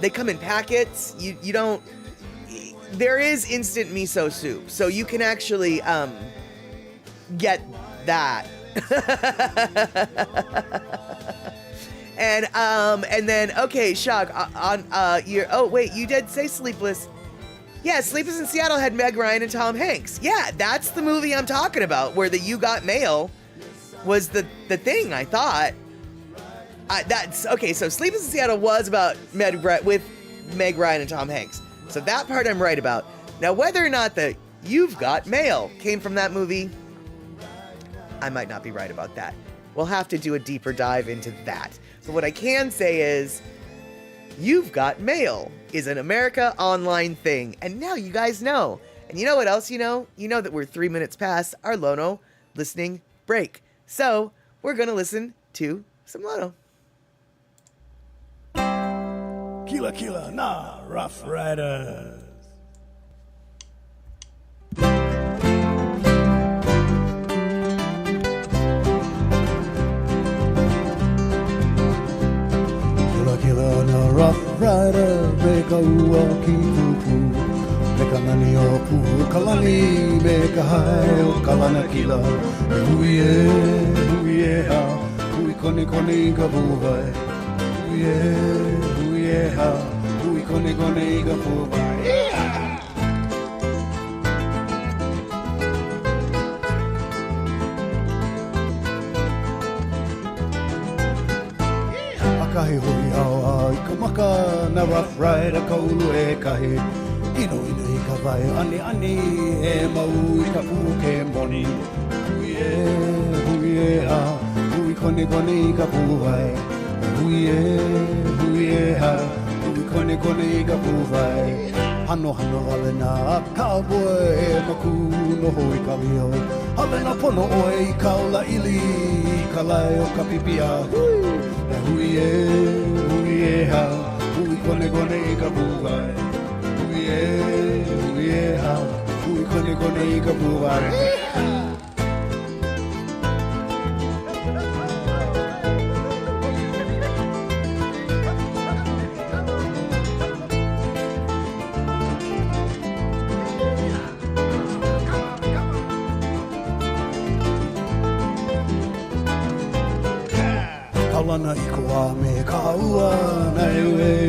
they come in packets. You don't, there is instant miso soup, so you can actually get that. And then okay, Shock you did say Sleepless. Yeah, Sleepless in Seattle had Meg Ryan and Tom Hanks. Yeah, that's the movie I'm talking about, where the You Got Mail was the thing. I thought. That's okay. So Sleepless in Seattle was about with Meg Ryan and Tom Hanks. So that part I'm right about. Now, whether or not the You've Got Mail came from that movie, I might not be right about that. We'll have to do a deeper dive into that. But what I can say is, You've Got Mail is an America Online thing. And now you guys know. And you know what else you know? You know that we're 3 minutes past our Lono listening break. So we're going to listen to some Lono. Kila Kila na Rough Riders. Kila Kila na Rough Rider, Meka ua ki pupu, Meka nani o puhu kalani, Meka hai o kalana kila, Huie ha, hui kone kone ka puhai, Huie ha, hui kone kone ka puhai. Kahi hui au ai ka maka na Rough Rider ka ulu e kahi Ino i ka vai ani e mau i ka pu ke moni Huie ha, hui kone i ka pu vai Huie ha, hui kone i ka pu vai Hano ale na cowboy e maku no hoi ka lio Hale na pono oe i ka ola ili ka lai o ka pipia Huie ha, hui kone i ka puwai Huie ha, hui kone i ka puwai Kaulana i koa me ka ua na e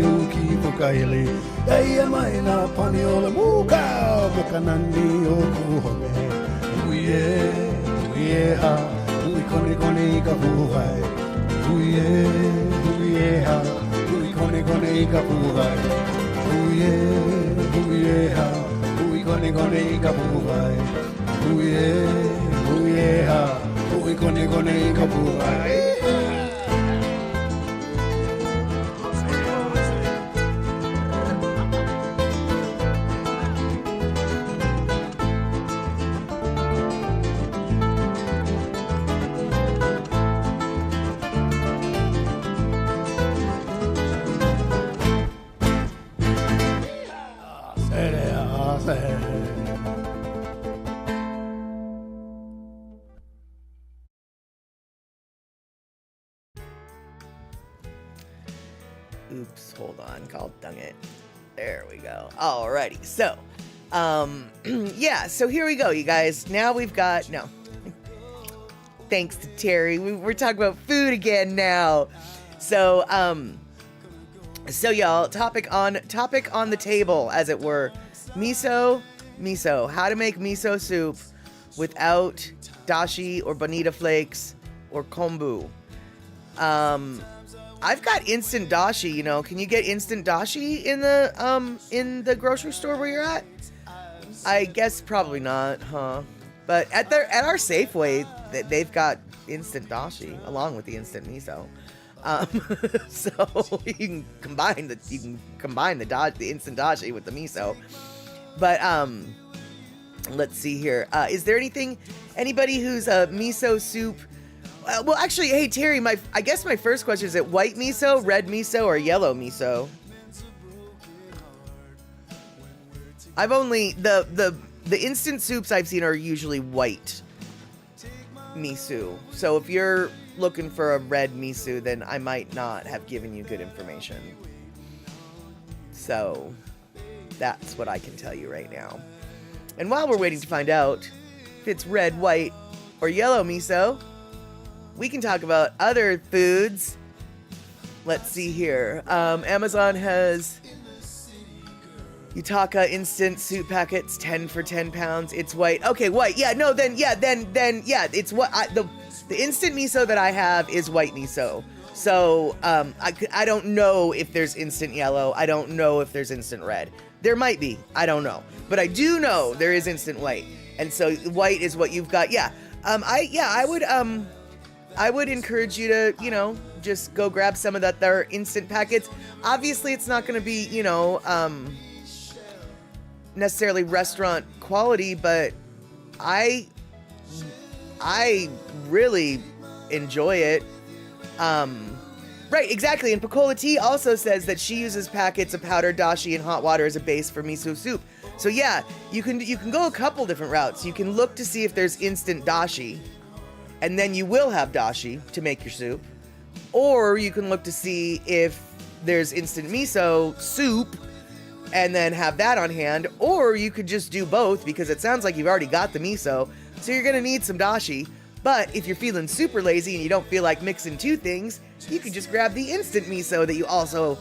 uki pukaili Ei e mai na pani o le muka me ka nani o kuhome Huie ha, hui kone i ka puhai Huie ha, hui kone i ka puhai Huie ha, hui kone i ka puhai Huie ha, hui kone i ka puhai Oops, hold on, call dang it. There we go. Alrighty, so, yeah, so here we go, you guys. Now we've got, no, thanks to Terry, we're talking about food again now. So, so y'all, topic on the table, as it were. Miso, how to make miso soup without dashi or bonita flakes or kombu. I've got instant dashi, you know. Can you get instant dashi in the grocery store where you're at? I guess probably not, huh? But at our Safeway, they've got instant dashi along with the instant miso. So you can combine the instant dashi with the miso. But let's see here. Is there anybody who's a miso soup? Well, actually, hey Terry, I guess my first question is: it white miso, red miso, or yellow miso? I've only the instant soups I've seen are usually white miso. So if you're looking for a red miso, then I might not have given you good information. So that's what I can tell you right now. And while we're waiting to find out if it's red, white, or yellow miso, we can talk about other foods Let's see here. Amazon has Yutaka instant soup packets, 10 for 10 pounds. It's white. Okay, white. Yeah, no, then it's what the instant miso that I have is white miso. So I don't know if there's instant yellow. I don't know if there's instant red. There might be. I don't know. But I do know there is instant white. And so white is what you've got. Yeah. I would encourage you to, just go grab some of that their instant packets. Obviously it's not going to be, necessarily restaurant quality, but I really enjoy it. Right, exactly. And Pecola Tea also says that she uses packets of powdered dashi and hot water as a base for miso soup. So yeah, you can go a couple different routes. You can look to see if there's instant dashi, and then you will have dashi to make your soup. Or you can look to see if there's instant miso soup and then have that on hand. Or you could just do both, because it sounds like you've already got the miso, so you're gonna need some dashi. But if you're feeling super lazy and you don't feel like mixing two things, you can just grab the instant miso that you also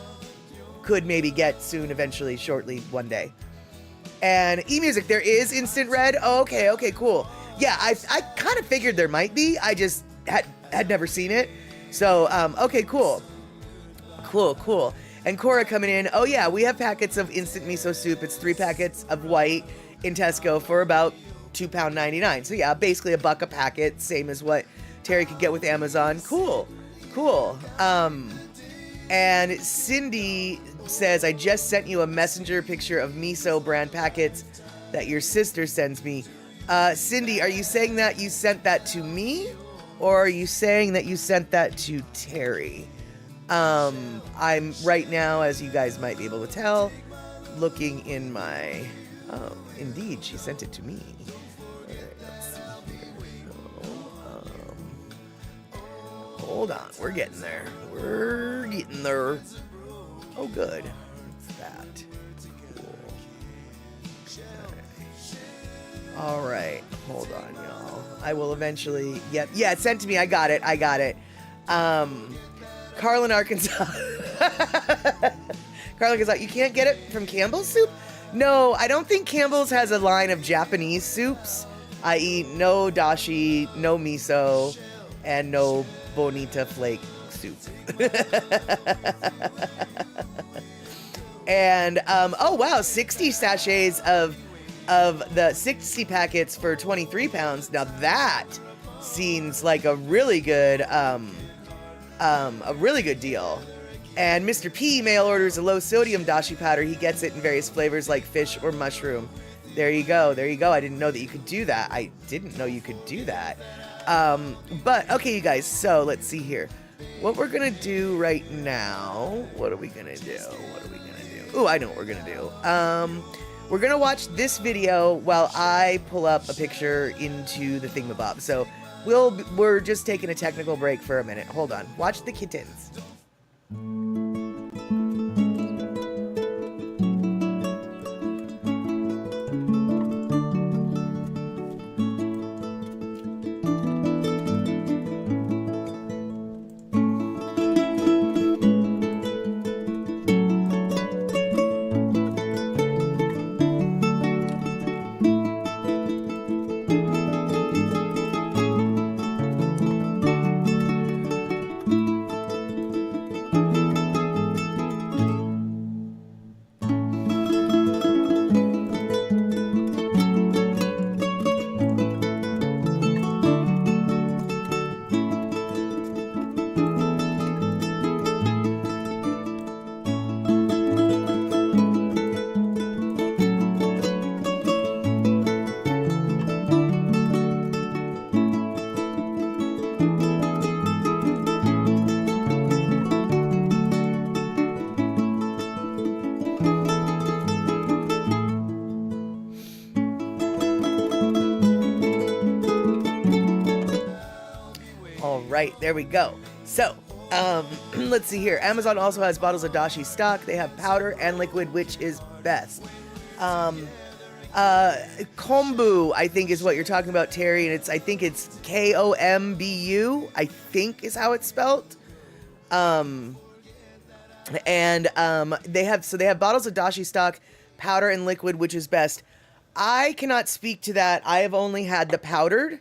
could maybe get soon, eventually, shortly, one day. And eMusic, there is instant red. Oh, okay, cool. Yeah, I kind of figured there might be. I just had never seen it. So, okay, cool. And Cora coming in. Oh yeah, we have packets of instant miso soup. It's 3 packets of white in Tesco for about £2.99. So yeah, basically $1 a packet, same as what Terry could get with Amazon. Cool. And Cindy says, I just sent you a messenger picture of miso brand packets that your sister sends me. Cindy, are you saying that you sent that to me, or are you saying that you sent that to Terry? I'm right now, as you guys might be able to tell, looking in my, indeed, she sent it to me. All right, let's see here. Hold on, we're getting there. Oh, good. What's that? Cool. All right, hold on, y'all. I will eventually. Yeah, it's sent to me. I got it. Carlin, Arkansas. Carlin, Arkansas. You can't get it from Campbell's Soup? No, I don't think Campbell's has a line of Japanese soups, i.e., no dashi, no miso, and no bonita flake soup. And oh wow, 60 sachets of the 60 packets for 23 pounds. Now that seems like a really good deal. And Mr. P mail orders a low sodium dashi powder. He gets it in various flavors like fish or mushroom. There you go. I didn't know that you could do that. But okay, you guys, so let's see here. What we're gonna do right now, what are we gonna do? Ooh, I know what we're gonna do. We're gonna watch this video while I pull up a picture into the thingamabob. So we're just taking a technical break for a minute. Hold on. Watch the kittens. Right, there we go. So, let's see here. Amazon also has bottles of dashi stock. They have powder and liquid, which is best. Kombu, I think is what you're talking about, Terry, and I think it's Kombu, I think is how it's spelled. And they have bottles of dashi stock, powder and liquid, which is best. I cannot speak to that. I have only had the powdered.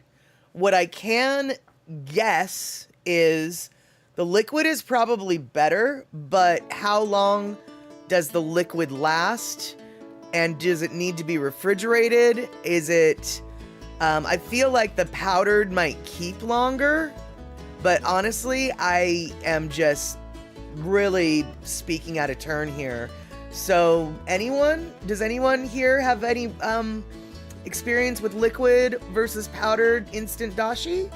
What I can guess is the liquid is probably better, but how long does the liquid last? And does it need to be refrigerated? Is it... I feel like the powdered might keep longer, but honestly, I am just really speaking out of turn here. So does anyone here have any experience with liquid versus powdered instant dashi?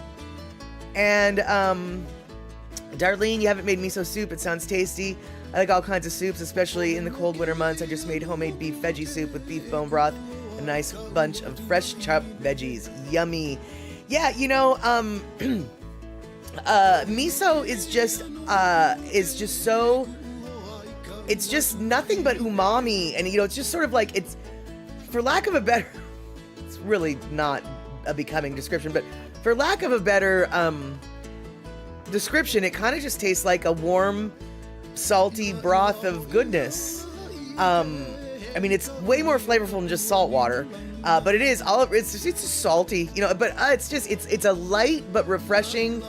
And Darlene, you haven't made miso soup. It sounds tasty. I like all kinds of soups, especially in the cold winter months. I just made homemade beef veggie soup with beef bone broth, a nice bunch of fresh chopped veggies. Yummy. Yeah, miso is just so, it's just nothing but umami, and it's just sort of like, it's, for lack of a better, it's really not a becoming description, but for lack of a better description, it kind of just tastes like a warm, salty broth of goodness. I mean, it's way more flavorful than just salt water, but it is it's just salty, but it's a light but refreshing,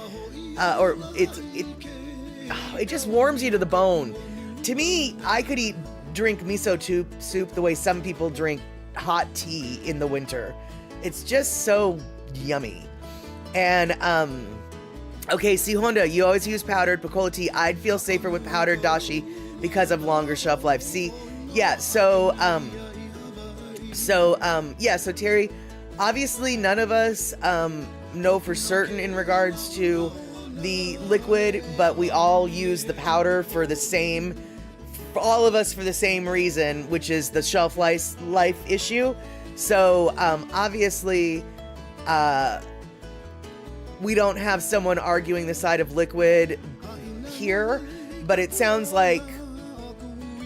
it just warms you to the bone. To me, I could drink miso soup the way some people drink hot tea in the winter. It's just so yummy. And okay, see, Honda, you always use powdered Piccolo tea. I'd feel safer with powdered dashi because of longer shelf life. See, yeah, so Terry, obviously none of us know for certain in regards to the liquid, but we all use the powder for all of us for the same reason, which is the shelf life issue. So obviously we don't have someone arguing the side of liquid here, but it sounds like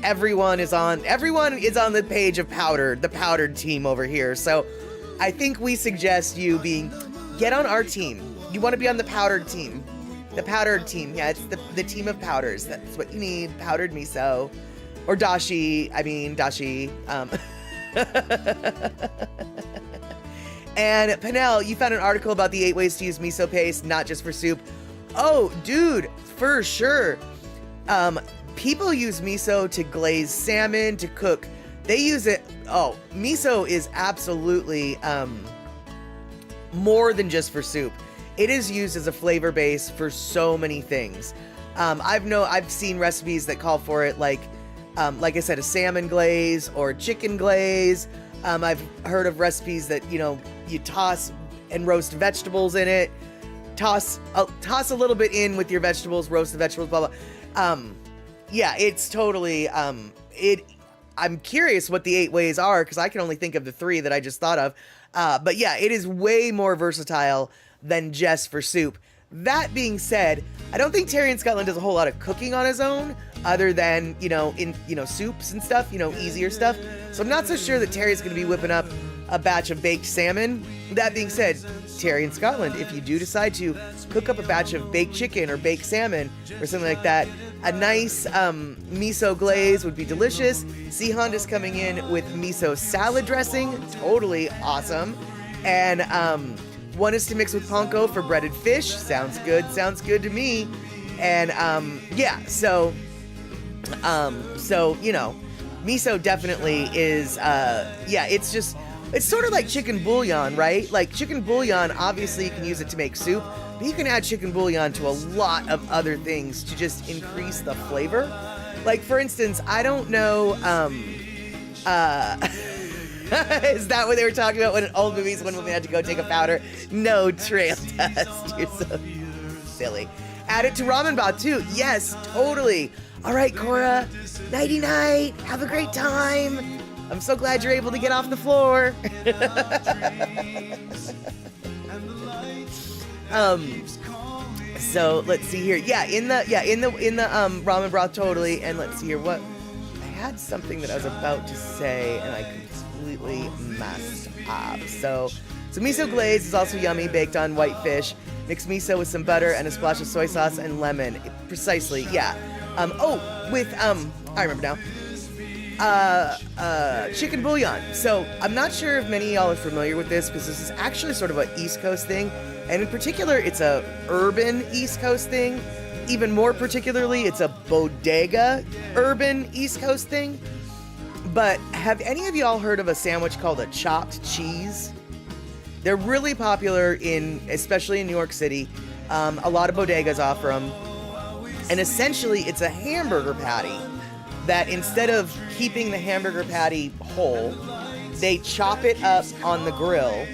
everyone is on the page of the powdered team over here. So I think we suggest you get on our team. You want to be on the powdered team. The powdered team. Yeah, it's the team of powders. That's what you need. Powdered miso. Or dashi. And Panel, you found an article about the 8 ways to use miso paste, not just for soup. Oh, dude, for sure. People use miso to glaze salmon, to cook. They use it. Oh, miso is absolutely more than just for soup. It is used as a flavor base for so many things. I've seen recipes that call for it, like I said, a salmon glaze or chicken glaze. I've heard of recipes that you toss and roast vegetables in it. Toss a little bit in with your vegetables, roast the vegetables, blah blah. Yeah, it's totally. I'm curious what the 8 ways are, because I can only think of the 3 that I just thought of. But yeah, it is way more versatile than just for soup. That being said, I don't think Terry in Scotland does a whole lot of cooking on his own, other than, in soups and stuff, easier stuff. So I'm not so sure that Terry's going to be whipping up a batch of baked salmon. That being said, Terry in Scotland, if you do decide to cook up a batch of baked chicken or baked salmon or something like that, a nice miso glaze would be delicious. Sihand is coming in with miso salad dressing, totally awesome. And one is to mix with panko for breaded fish. Sounds good to me. And so miso definitely is it's sort of like chicken bouillon, right? Like chicken bouillon, obviously you can use it to make soup, but you can add chicken bouillon to a lot of other things to just increase the flavor. Like, for instance, I don't know, is that what they were talking about when in old movies when we had to go take a powder? No, trail dust. You're so silly. Add it to ramen broth too. Yes, totally. All right, Cora. Nighty night. Have a great time. I'm so glad you're able to get off the floor. So let's see here. Yeah, in the ramen broth, totally. And let's see here. What I had something that I was about to say and I completely messed up. So miso glaze is also yummy, baked on white fish. Mix miso with some butter and a splash of soy sauce and lemon. Precisely, yeah. I remember now. Chicken bouillon. So I'm not sure if many of y'all are familiar with this because this is actually sort of an East Coast thing. And in particular, it's a urban East Coast thing. Even more particularly, it's a bodega urban East Coast thing. But have any of y'all heard of a sandwich called a chopped cheese? They're really popular especially in New York City. A lot of bodegas offer them. And essentially, it's a hamburger patty that instead of keeping the hamburger patty whole, they chop it up on the grill,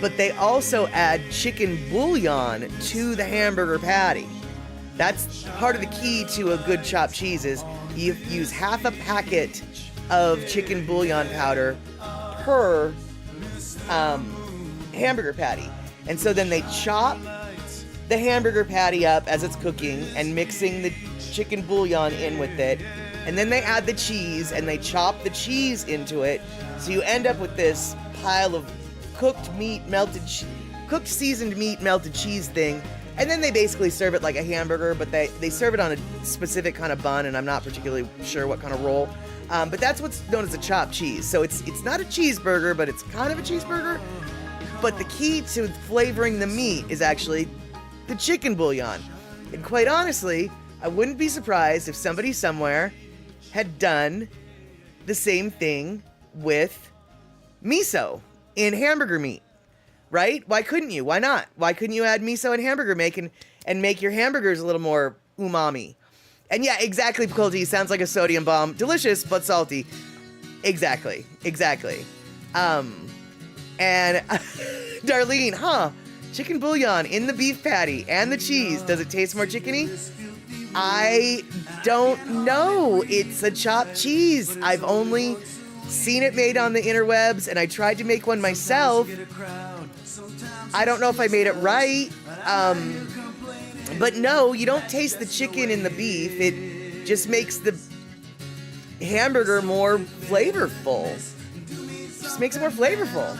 but they also add chicken bouillon to the hamburger patty. That's part of the key to a good chopped cheese is you use half a packet of chicken bouillon powder per hamburger patty. And so then they chop the hamburger patty up as it's cooking and mixing the chicken bouillon in with it. And then they add the cheese and they chop the cheese into it. So you end up with this pile of cooked seasoned meat, melted cheese thing. And then they basically serve it like a hamburger, but they serve it on a specific kind of bun, and I'm not particularly sure what kind of roll. But that's what's known as a chopped cheese. So it's not a cheeseburger, but it's kind of a cheeseburger. But the key to flavoring the meat is actually the chicken bouillon. And quite honestly, I wouldn't be surprised if somebody somewhere had done the same thing with miso in hamburger meat, right? Why couldn't you? Why not? Why couldn't you add miso in hamburger and make your hamburgers a little more umami? And yeah, exactly, Picolti, sounds like a sodium bomb. Delicious, but salty. Exactly. And Darlene, chicken bouillon in the beef patty and the cheese. Does it taste more chickeny? I don't know. It's a chopped cheese. I've only seen it made on the interwebs, and I tried to make one myself. I don't know if I made it right. But no, you don't taste the chicken in the beef. It just makes the hamburger more flavorful. Just makes it more flavorful.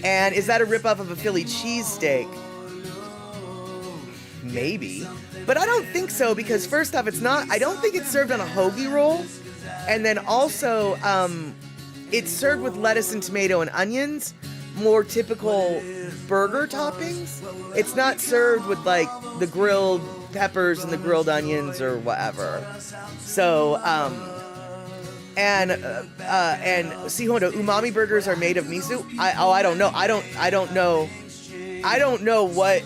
And is that a ripoff of a Philly cheesesteak? Maybe. But I don't think so, because first off, I don't think it's served on a hoagie roll. And then also, it's served with lettuce and tomato and onions, more typical burger toppings. It's not served with like the grilled peppers and the grilled onions or whatever. So, and see, umami burgers are made of miso. I don't know. I don't know what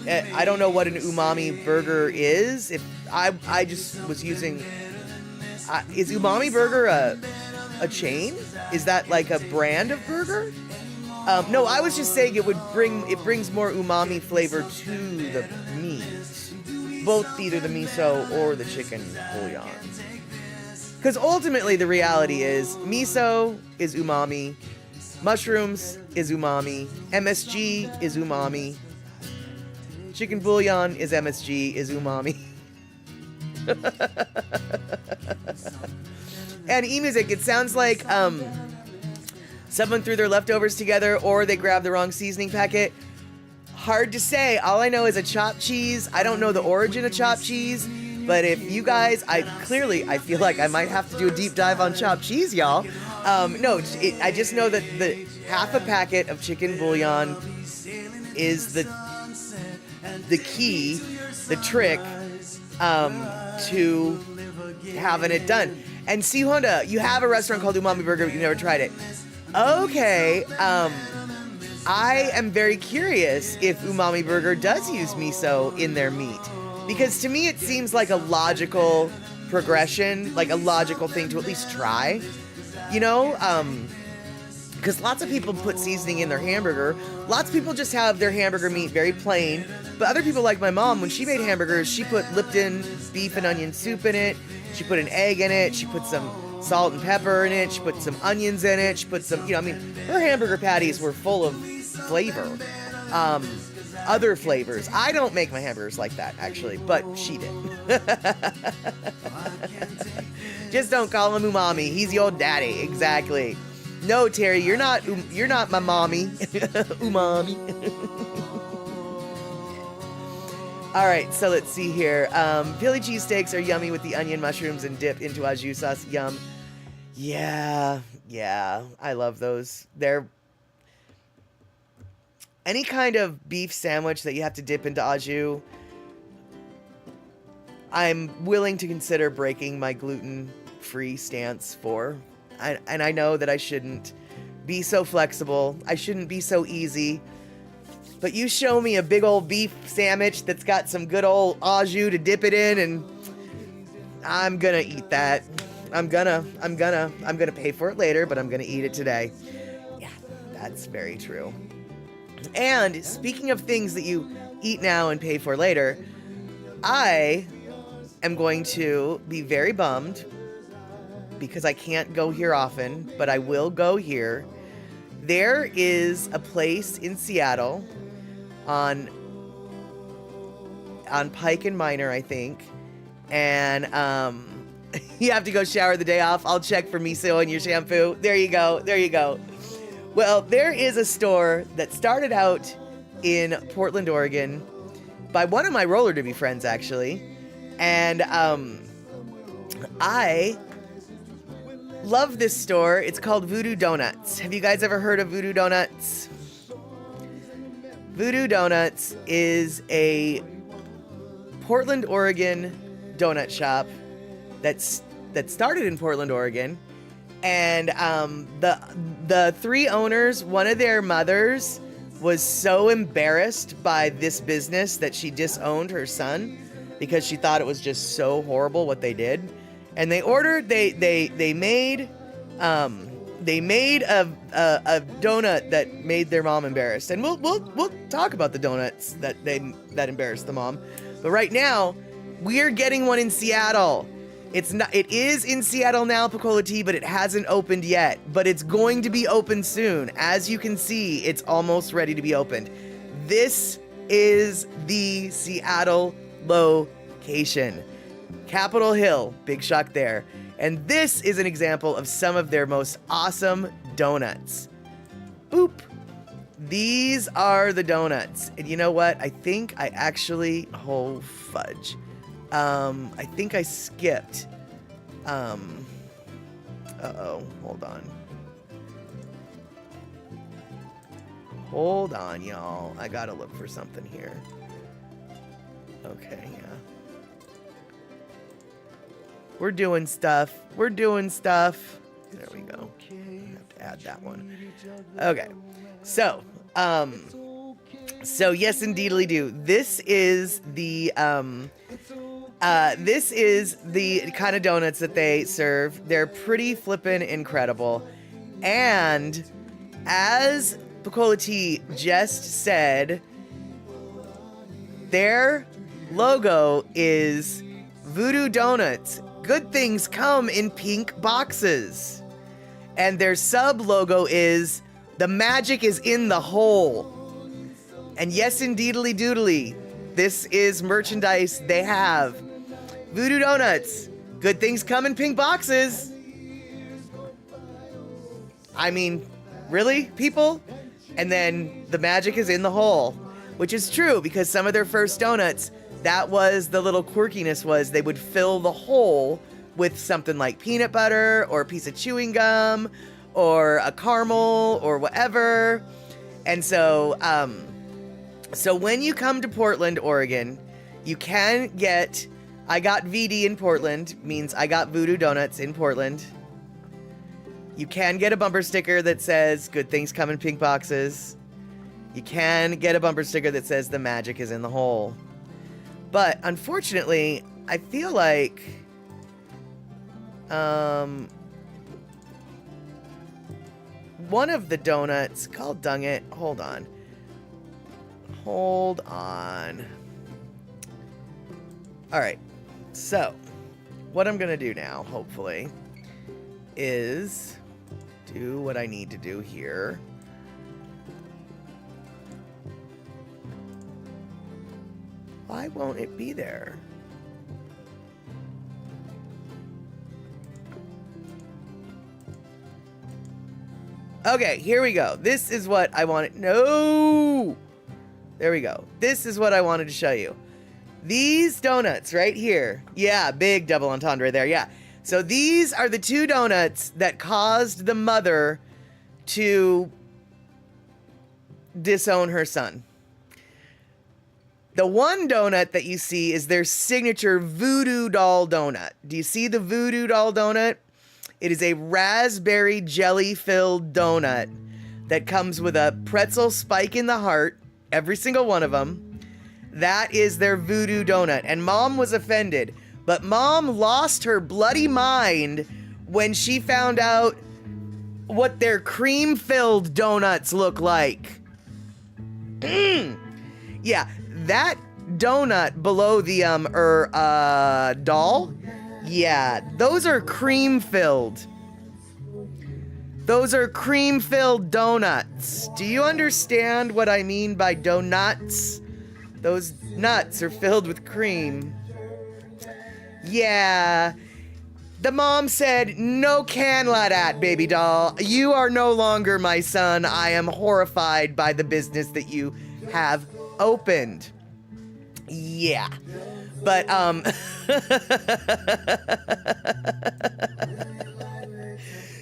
an umami burger is. If I just was using, is Umami Burger a chain? Is that like a brand of burger? No, I was just saying it brings more umami flavor to the meat, both either the miso or the chicken bouillon. Because ultimately the reality is miso is umami, mushrooms is umami, MSG is umami, chicken bouillon is MSG, is umami. And eMusic, it sounds like someone threw their leftovers together or they grabbed the wrong seasoning packet. Hard to say. All I know is a chopped cheese. I don't know the origin of chopped cheese, but if you guys, I feel like I might have to do a deep dive on chopped cheese, y'all. I just know that the half a packet of chicken bouillon is the key, the trick to having it done. And see, Honda, you have a restaurant called Umami Burger, but you've never tried it. Okay, I am very curious if Umami Burger does use miso in their meat. Because to me, it seems like a logical progression, like a logical thing to at least try. You know, because lots of people put seasoning in their hamburger. Lots of people just have their hamburger meat very plain. But other people, like my mom, when she made hamburgers, she put Lipton beef and onion soup in it. She put an egg in it. She put some salt and pepper in it. She put some onions in it. She put some, her hamburger patties were full of flavor. Other flavors. I don't make my hamburgers like that, actually, but she did. Just don't call him umami. He's your daddy. Exactly. No, Terry, you're not my mommy. Umami. All right, so let's see here. Philly cheesesteaks are yummy with the onion, mushrooms, and dip into au jus sauce. Yum. Yeah, I love those. They're any kind of beef sandwich that you have to dip into au jus, I'm willing to consider breaking my gluten-free stance for. And I know that I shouldn't be so flexible. I shouldn't be so easy. But you show me a big old beef sandwich that's got some good old au jus to dip it in, and I'm gonna eat that. I'm gonna pay for it later, but I'm gonna eat it today. Yeah, that's very true. And speaking of things that you eat now and pay for later, I am going to be very bummed because I can't go here often, but I will go here. There is a place in Seattle on Pike and Minor, I think, and you have to go shower the day off. I'll check for miso in your shampoo. There you go. Well, there is a store that started out in Portland, Oregon by one of my roller derby friends, actually, and I love this store. It's called Voodoo Donuts. Have you guys ever heard of Voodoo Donuts? Voodoo Donuts is a Portland, Oregon donut shop that started in Portland, Oregon, and the three owners, one of their mothers was so embarrassed by this business that she disowned her son because she thought it was just so horrible what they did, and they made a donut that made their mom embarrassed. And we'll talk about the donuts that embarrassed the mom. But right now, we're getting one in Seattle. It is in Seattle now, Pecola Tea, but it hasn't opened yet. But it's going to be open soon. As you can see, it's almost ready to be opened. This is the Seattle location. Capitol Hill, big shock there. And this is an example of some of their most awesome donuts. Boop. These are the donuts. And you know what? I think I actually... Oh, fudge. I think I skipped. Uh-oh. Hold on. Hold on, y'all. I gotta look for something here. Okay, yeah. We're doing stuff. There we go. I have to add that one. Okay. So yes, indeedly do. This is the kind of donuts that they serve. They're pretty flippin' incredible. And as Pecola Tea just said, their logo is Voodoo Donuts. Good things come in pink boxes. And their sub-logo is The Magic is in the Hole. And yes, indeedly doodly, this is merchandise they have. Voodoo Donuts. Good things come in pink boxes. I mean, really, people? And then The Magic is in the Hole. Which is true, because some of their first donuts, that was the little quirkiness, was they would fill the hole with something like peanut butter or a piece of chewing gum or a caramel or whatever. And so when you come to Portland, Oregon, you can get, I got VD in Portland, means I got Voodoo Donuts in Portland. You can get a bumper sticker that says good things come in pink boxes. You can get a bumper sticker that says the magic is in the hole. But unfortunately, I feel like one of the donuts, called dang it, hold on. All right, so what I'm gonna do now, hopefully, is do what I need to do here. Why won't it be there? Okay, here we go. This is what I wanted. No! There we go. This is what I wanted to show you. These donuts right here. Yeah, big double entendre there. Yeah. So these are the two donuts that caused the mother to disown her son. The one donut that you see is their signature voodoo doll donut. Do you see the voodoo doll donut? It is a raspberry jelly filled donut that comes with a pretzel spike in the heart, every single one of them. That is their voodoo donut. And Mom was offended, but Mom lost her bloody mind when she found out what their cream filled donuts look like. Yeah, that donut below the doll, yeah, those are cream filled. Those are cream filled donuts. Do you understand what I mean by donuts? Those nuts are filled with cream. Yeah. The mom said, "No can la dat, baby doll. You are no longer my son. I am horrified by the business that you have opened." Yeah. But,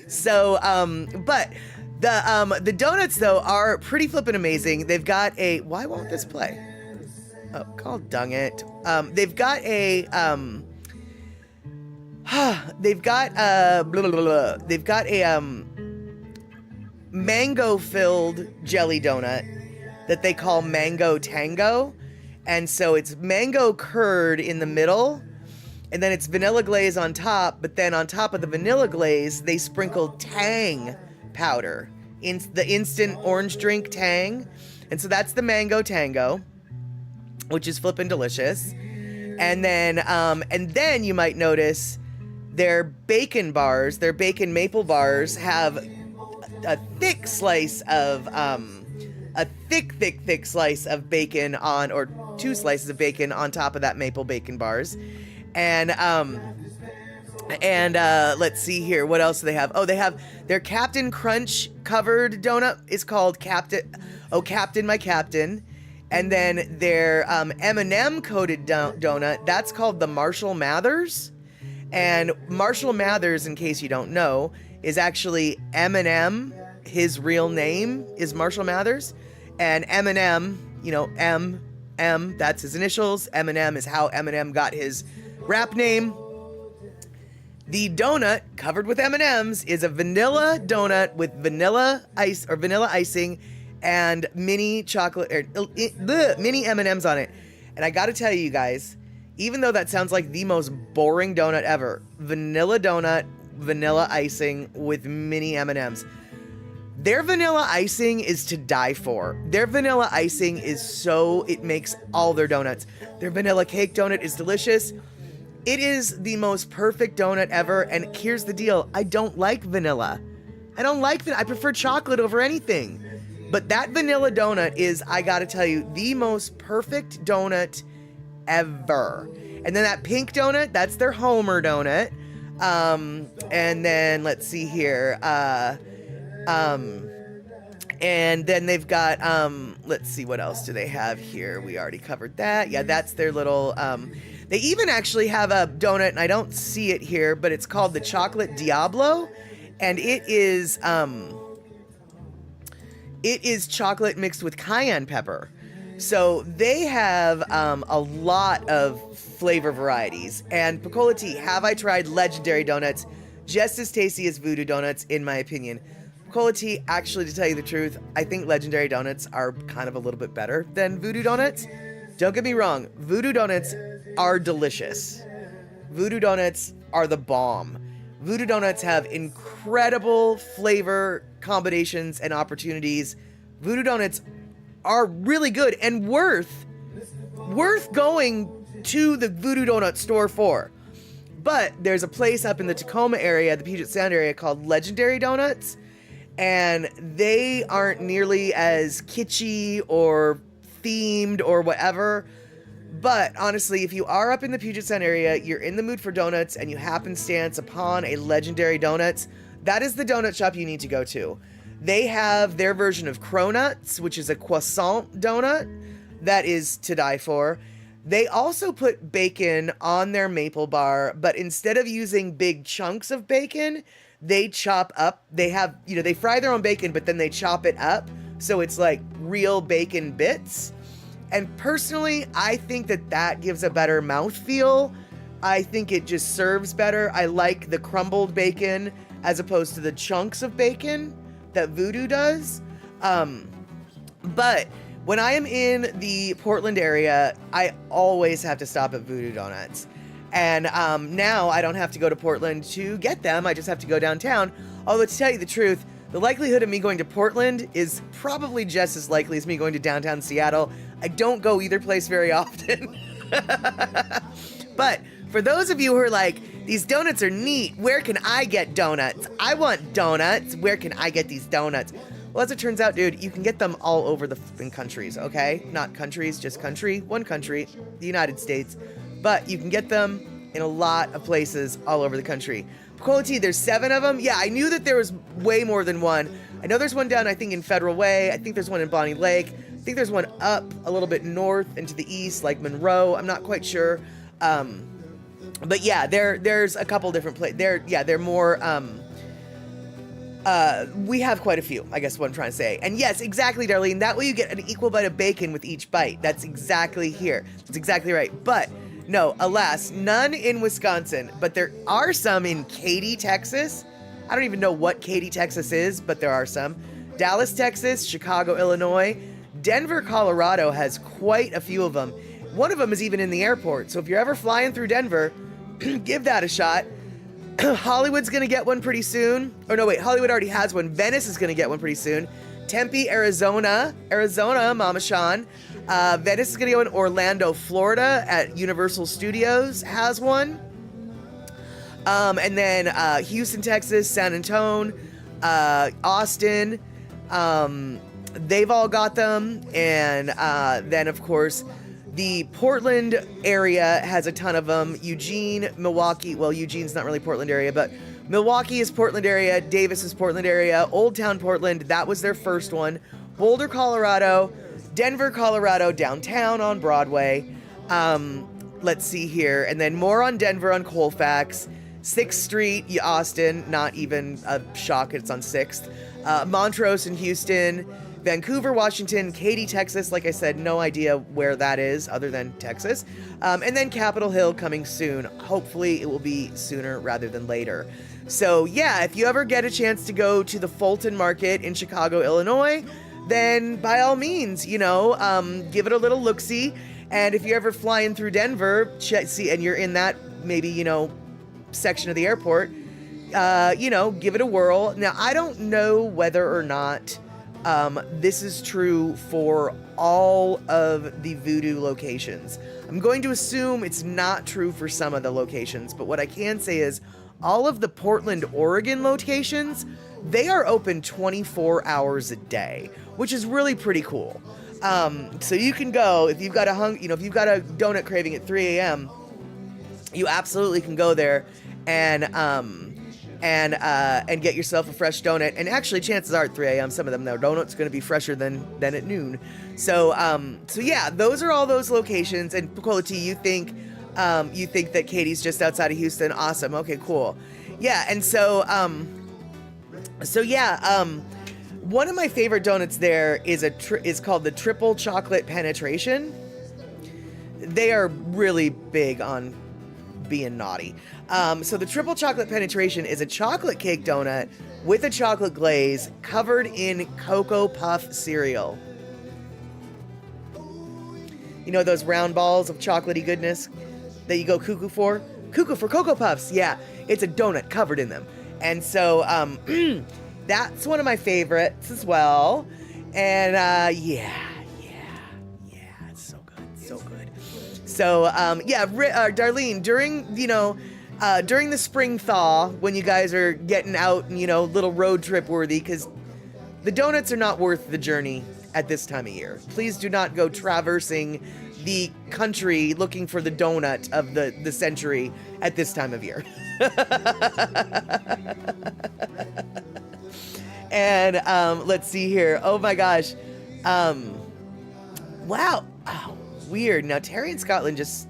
so, but the donuts, though, are pretty flippin' amazing. They've got a, why won't this play? Oh, call dang it. They've got a, they've got a mango-filled jelly donut that they call Mango Tango. And so it's mango curd in the middle, and then it's vanilla glaze on top, but then on top of the vanilla glaze, they sprinkle Tang powder, in the instant orange drink Tang. And so that's the Mango Tango, which is flippin' delicious. And then you might notice their bacon bars, their bacon maple bars, have a thick slice of thick slice of bacon on, or 2 slices of bacon on top of that maple bacon bars. And let's see here, what else do they have? Oh, they have their Captain Crunch covered donut is called Captain My Captain. And then their M&M coated donut, that's called the Marshall Mathers. And Marshall Mathers, in case you don't know, is actually Eminem. His real name is Marshall Mathers. And Eminem, you know, M, that's his initials. Eminem is how Eminem got his rap name. The donut covered with M&Ms is a vanilla donut with vanilla ice or vanilla icing and mini chocolate or mini M&Ms on it. And I got to tell you guys, even though that sounds like the most boring donut ever, vanilla donut, vanilla icing with mini M&Ms. Their vanilla icing is to die for. Their vanilla icing is so, it makes all their donuts. Their vanilla cake donut is delicious. It is the most perfect donut ever. And here's the deal. I don't like vanilla. I prefer chocolate over anything. But that vanilla donut is, I gotta tell you, the most perfect donut ever. And then that pink donut, that's their Homer donut. And then let's see here. And then they've got, let's see, what else do they have here? We already covered that. Yeah, that's their little, they even actually have a donut, and I don't see it here, but it's called the Chocolate Diablo. And it is chocolate mixed with cayenne pepper. So they have a lot of flavor varieties. And Picola Tea, have I tried legendary donuts? Just as tasty as voodoo donuts, in my opinion. Picola Tea, actually, to tell you the truth, I think legendary donuts are kind of a little bit better than voodoo donuts. Don't get me wrong, voodoo donuts are delicious. Voodoo donuts are the bomb. Voodoo donuts have incredible flavor combinations and opportunities. Voodoo donuts are really good and worth going to the Voodoo Donut store for. But there's a place up in the Tacoma area, the Puget Sound area, called Legendary Donuts, and they aren't nearly as kitschy or themed or whatever. But honestly, if you are up in the Puget Sound area, you're in the mood for donuts, and you happenstance upon a Legendary Donuts, that is the donut shop you need to go to. They have their version of Cronuts, which is a croissant donut that is to die for. They also put bacon on their maple bar, but instead of using big chunks of bacon, they chop up. They have, they fry their own bacon, but then they chop it up. So it's like real bacon bits. And personally, I think that gives a better mouthfeel. I think it just serves better. I like the crumbled bacon as opposed to the chunks of bacon that Voodoo does. But when I am in the Portland area, I always have to stop at Voodoo Donuts. And now I don't have to go to Portland to get them. I just have to go downtown. Although, to tell you the truth, the likelihood of me going to Portland is probably just as likely as me going to downtown Seattle. I don't go either place very often. But for those of you who are like, these donuts are neat, where can I get donuts? I want donuts. Where can I get these donuts? Well, as it turns out, dude, you can get them all over the countries, okay? Not countries, just country. One country, the United States. But you can get them in a lot of places all over the country. Quality, there's 7 of them. Yeah, I knew that there was way more than one. I know there's one down, I think, in Federal Way. I think there's one in Bonnie Lake. I think there's one up a little bit north and to the east, like Monroe. I'm not quite sure. But yeah, there's a couple different places. They're more, we have quite a few, I guess what I'm trying to say. And yes, exactly, Darlene. That way you get an equal bite of bacon with each bite. That's exactly here. That's exactly right. But no, alas, none in Wisconsin, but there are some in Katy, Texas. I don't even know what Katy, Texas is, but there are some. Dallas, Texas, Chicago, Illinois. Denver, Colorado has quite a few of them. One of them is even in the airport. So if you're ever flying through Denver, give that a shot. Hollywood's going to get one pretty soon. Oh, no, wait. Hollywood already has one. Venice is going to get one pretty soon. Tempe, Arizona, Mama Sean. Venice is going to get one. Orlando, Florida at Universal Studios has one. And then Houston, Texas, San Antonio, Austin. They've all got them. And then, of course, the Portland area has a ton of them. Eugene, Milwaukee. Well, Eugene's not really Portland area, but Milwaukee is Portland area. Davis is Portland area. Old Town Portland, that was their first one. Boulder, Colorado. Denver, Colorado, downtown on Broadway. Let's see here. And then more on Denver on Colfax. 6th Street, Austin. Not even a shock, it's on 6th. Montrose in Houston. Vancouver, Washington, Katy, Texas. Like I said, no idea where that is other than Texas. And then Capitol Hill coming soon. Hopefully it will be sooner rather than later. So yeah, if you ever get a chance to go to the Fulton Market in Chicago, Illinois, then by all means, give it a little look-see. And if you're ever flying through Denver, and you're in that maybe, section of the airport, give it a whirl. Now, I don't know whether or not this is true for all of the Voodoo locations. I'm going to assume it's not true for some of the locations, but what I can say is all of the Portland, Oregon locations, they are open 24 hours a day, which is really pretty cool. So you can go if you've got if you've got a donut craving at 3 a.m., you absolutely can go there and get yourself a fresh donut. And actually, chances are at 3 a.m., some of them, their donuts going to be fresher than at noon. So yeah, those are all those locations. And Picola T, you think that Katy's just outside of Houston? Awesome. Okay, cool. Yeah, and so one of my favorite donuts there is called the Triple Chocolate Penetration. They are really big on being naughty. So the Triple Chocolate Penetration is a chocolate cake donut with a chocolate glaze covered in Cocoa Puff cereal. You know those round balls of chocolatey goodness that you go cuckoo for? Cuckoo for Cocoa Puffs. Yeah, it's a donut covered in them. And so that's one of my favorites as well. And it's so good, so good. So Darlene, during the spring thaw, when you guys are getting out and little road trip worthy, because the donuts are not worth the journey at this time of year. Please do not go traversing the country looking for the donut of the century at this time of year. And let's see here. Oh my gosh. Wow. Oh, weird. Now, Terry in Scotland just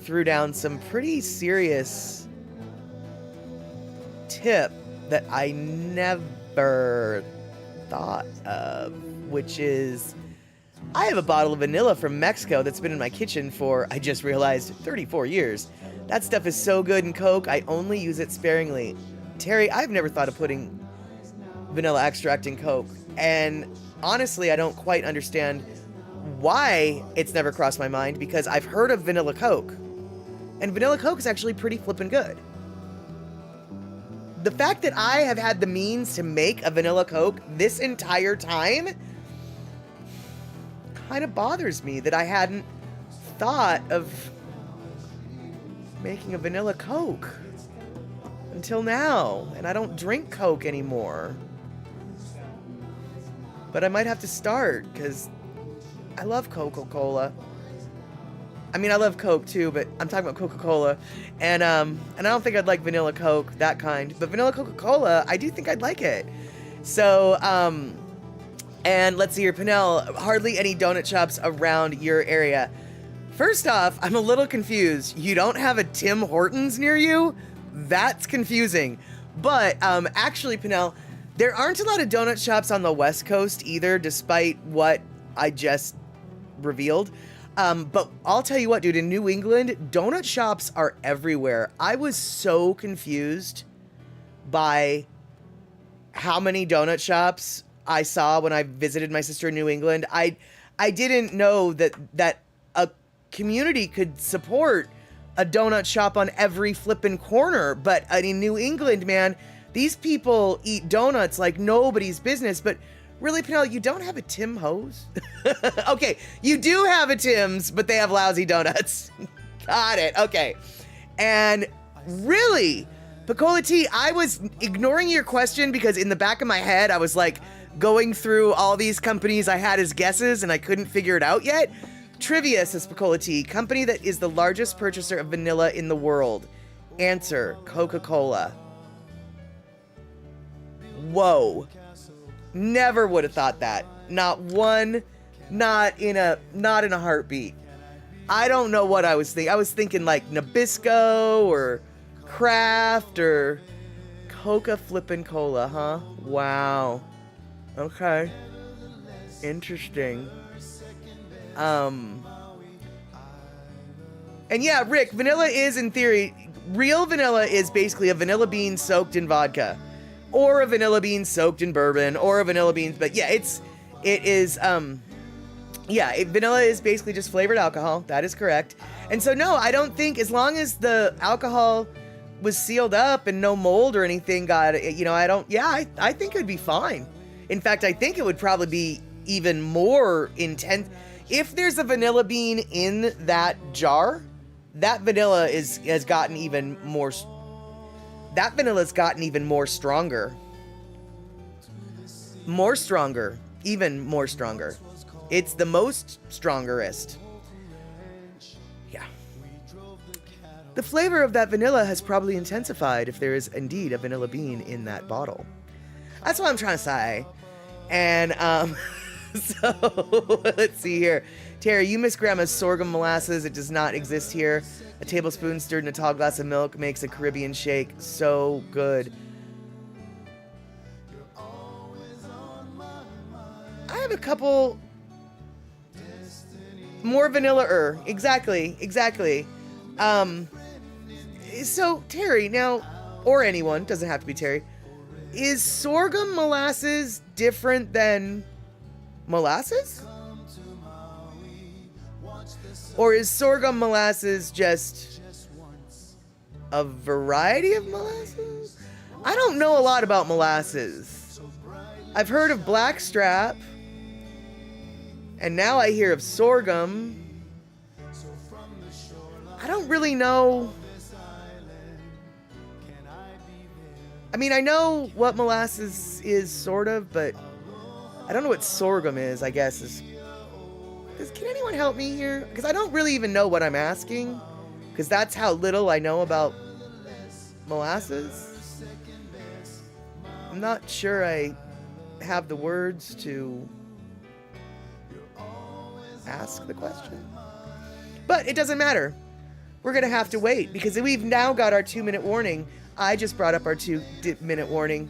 threw down some pretty serious tip that I never thought of, which is I have a bottle of vanilla from Mexico that's been in my kitchen for, I just realized, 34 years. That stuff is so good in Coke, I only use it sparingly. Terry, I've never thought of putting vanilla extract in Coke, and honestly, I don't quite understand why it's never crossed my mind, because I've heard of vanilla Coke, and vanilla Coke is actually pretty flippin' good. The fact that I have had the means to make a vanilla Coke this entire time kind of bothers me that I hadn't thought of making a vanilla Coke until now, and I don't drink Coke anymore. But I might have to start, because I love Coca-Cola. I mean, I love Coke too, but I'm talking about Coca-Cola. And I don't think I'd like vanilla Coke, that kind. But vanilla Coca-Cola, I do think I'd like it. So, and let's see here, Pinnell, hardly any donut shops around your area. First off, I'm a little confused. You don't have a Tim Hortons near you? That's confusing. But actually, Pinnell, there aren't a lot of donut shops on the West Coast either, despite what I just revealed. But I'll tell you what, dude, in New England, donut shops are everywhere. I was so confused by how many donut shops I saw when I visited my sister in New England. I didn't know that a community could support a donut shop on every flippin' corner. But in New England, man, these people eat donuts like nobody's business. But really, Pinnell, you don't have a Tim Ho's? Okay, you do have a Tim's, but they have lousy donuts. Got it, okay. And really, Picola T, I was ignoring your question because in the back of my head, I was like going through all these companies I had as guesses and I couldn't figure it out yet. Trivia, says Picola T, company that is the largest purchaser of vanilla in the world. Answer, Coca-Cola. Whoa. Never would have thought that. Not one, not in a heartbeat. I don't know what I was thinking. I was thinking like Nabisco or Kraft or Coca flippin' Cola, huh? Wow. Okay. Interesting. And yeah, Rick, vanilla is in theory, real vanilla is basically a vanilla bean soaked in vodka. Or a vanilla bean soaked in bourbon, or a vanilla bean, but yeah, vanilla is basically just flavored alcohol. That is correct. And so no, I don't think, as long as the alcohol was sealed up and no mold or anything got, I think it would be fine. In fact, I think it would probably be even more intense. If there's a vanilla bean in that jar, that vanilla has gotten even more stronger. Even more stronger. It's the most strongerest. Yeah. The flavor of that vanilla has probably intensified if there is indeed a vanilla bean in that bottle. That's what I'm trying to say. And, so, let's see here. Terry, you miss Grandma's sorghum molasses. It does not exist here. A tablespoon stirred in a tall glass of milk makes a Caribbean shake. So good. I have a couple more vanilla-er. Exactly. So, Terry, now, or anyone, doesn't have to be Terry, is sorghum molasses different than molasses? Or is sorghum molasses just a variety of molasses? I don't know a lot about molasses. I've heard of blackstrap, and now I hear of sorghum. I don't really know. I mean, I know what molasses is, sort of, but I don't know what sorghum is, I guess. Can anyone help me here? Because I don't really even know what I'm asking. Because that's how little I know about molasses. I'm not sure I have the words to ask the question. But it doesn't matter. We're going to have to wait because we've now got our 2-minute warning. I just brought up our 2-minute warning.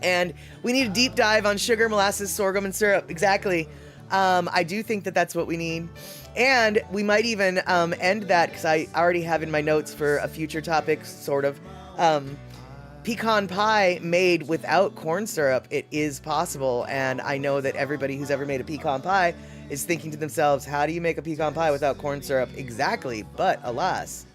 And we need a deep dive on sugar, molasses, sorghum, and syrup. Exactly. I do think that that's what we need. And we might even end that, because I already have in my notes for a future topic, sort of. Pecan pie made without corn syrup. It is possible. And I know that everybody who's ever made a pecan pie is thinking to themselves, how do you make a pecan pie without corn syrup? Exactly. But alas,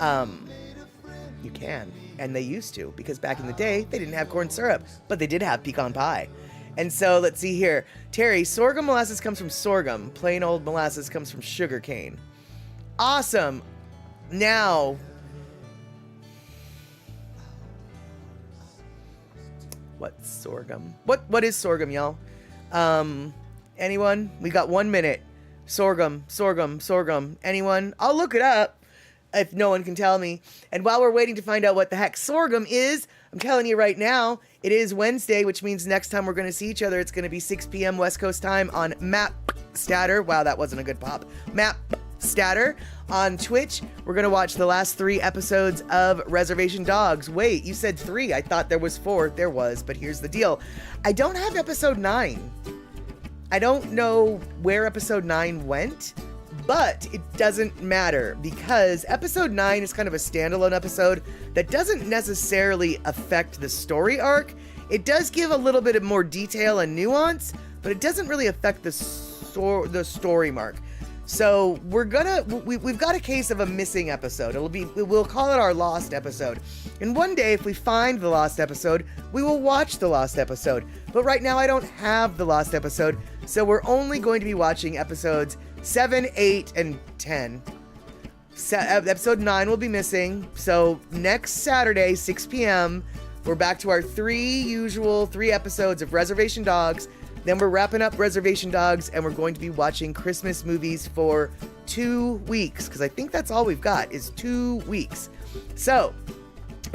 you can. And they used to, because back in the day, they didn't have corn syrup, but they did have pecan pie. And so let's see here. Terry, sorghum molasses comes from sorghum. Plain old molasses comes from sugar cane. Awesome. Now, what's sorghum? What is sorghum, y'all? Anyone? We got 1 minute. Sorghum. Anyone? I'll look it up if no one can tell me. And while we're waiting to find out what the heck sorghum is, I'm telling you right now, it is Wednesday, which means next time we're going to see each other, it's going to be 6 p.m. West Coast time on Map Statter. Wow, that wasn't a good pop. Map Statter on Twitch. We're going to watch the last 3 episodes of Reservation Dogs. Wait, you said 3. I thought there was 4. There was, but here's the deal. I don't have episode 9. I don't know where episode 9 went, but it doesn't matter because episode 9 is kind of a standalone episode that doesn't necessarily affect the story arc. It does give a little bit of more detail and nuance, but it doesn't really affect the story mark. So we've got a case of a missing episode. We'll call it our lost episode. And one day, if we find the lost episode, we will watch the lost episode. But right now, I don't have the lost episode, so we're only going to be watching episodes 7, 8, and 10. Episode 9 will be missing. So next Saturday, 6 p.m., we're back to our 3 episodes of Reservation Dogs. Then we're wrapping up Reservation Dogs, and we're going to be watching Christmas movies for 2 weeks, because I think that's all we've got is 2 weeks. So,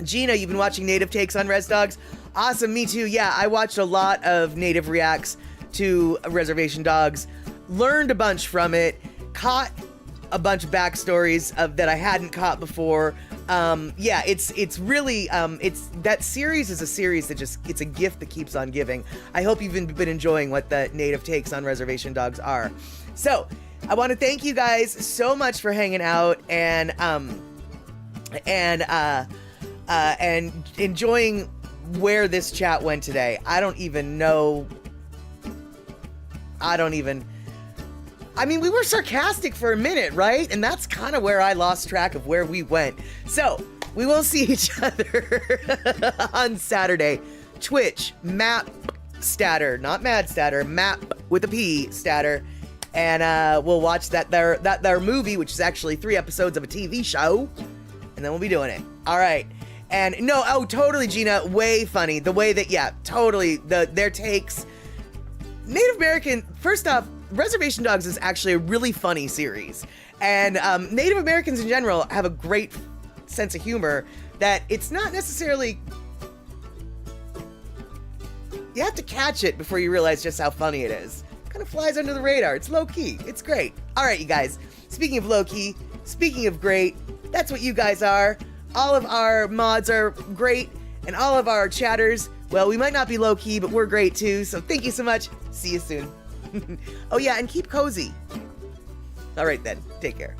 Gina, you've been watching Native Takes on Res Dogs? Awesome, me too. Yeah, I watched a lot of Native reacts to Reservation Dogs, learned a bunch from it, caught a bunch of backstories that I hadn't caught before. Yeah, it's really, that series is a series that it's a gift that keeps on giving. I hope you've been enjoying what the Native Takes on Reservation Dogs are. So, I want to thank you guys so much for hanging out and enjoying where this chat went today. I mean, we were sarcastic for a minute, right? And that's kind of where I lost track of where we went. So, we will see each other on Saturday. Twitch, Map Statter, not Mad Statter, Map with a P Statter. And we'll watch that movie, which is actually 3 episodes of a TV show. And then we'll be doing it. All right. And totally, Gina, way funny. The way that, yeah, totally, their takes. Native American, first off, Reservation Dogs is actually a really funny series. And Native Americans in general have a great sense of humor that it's not necessarily... You have to catch it before you realize just how funny it is. It kind of flies under the radar. It's low-key. It's great. All right, you guys. Speaking of low-key, speaking of great, that's what you guys are. All of our mods are great, and all of our chatters, well, we might not be low-key, but we're great too. So thank you so much. See you soon. Oh yeah, and keep cozy. All right then, take care.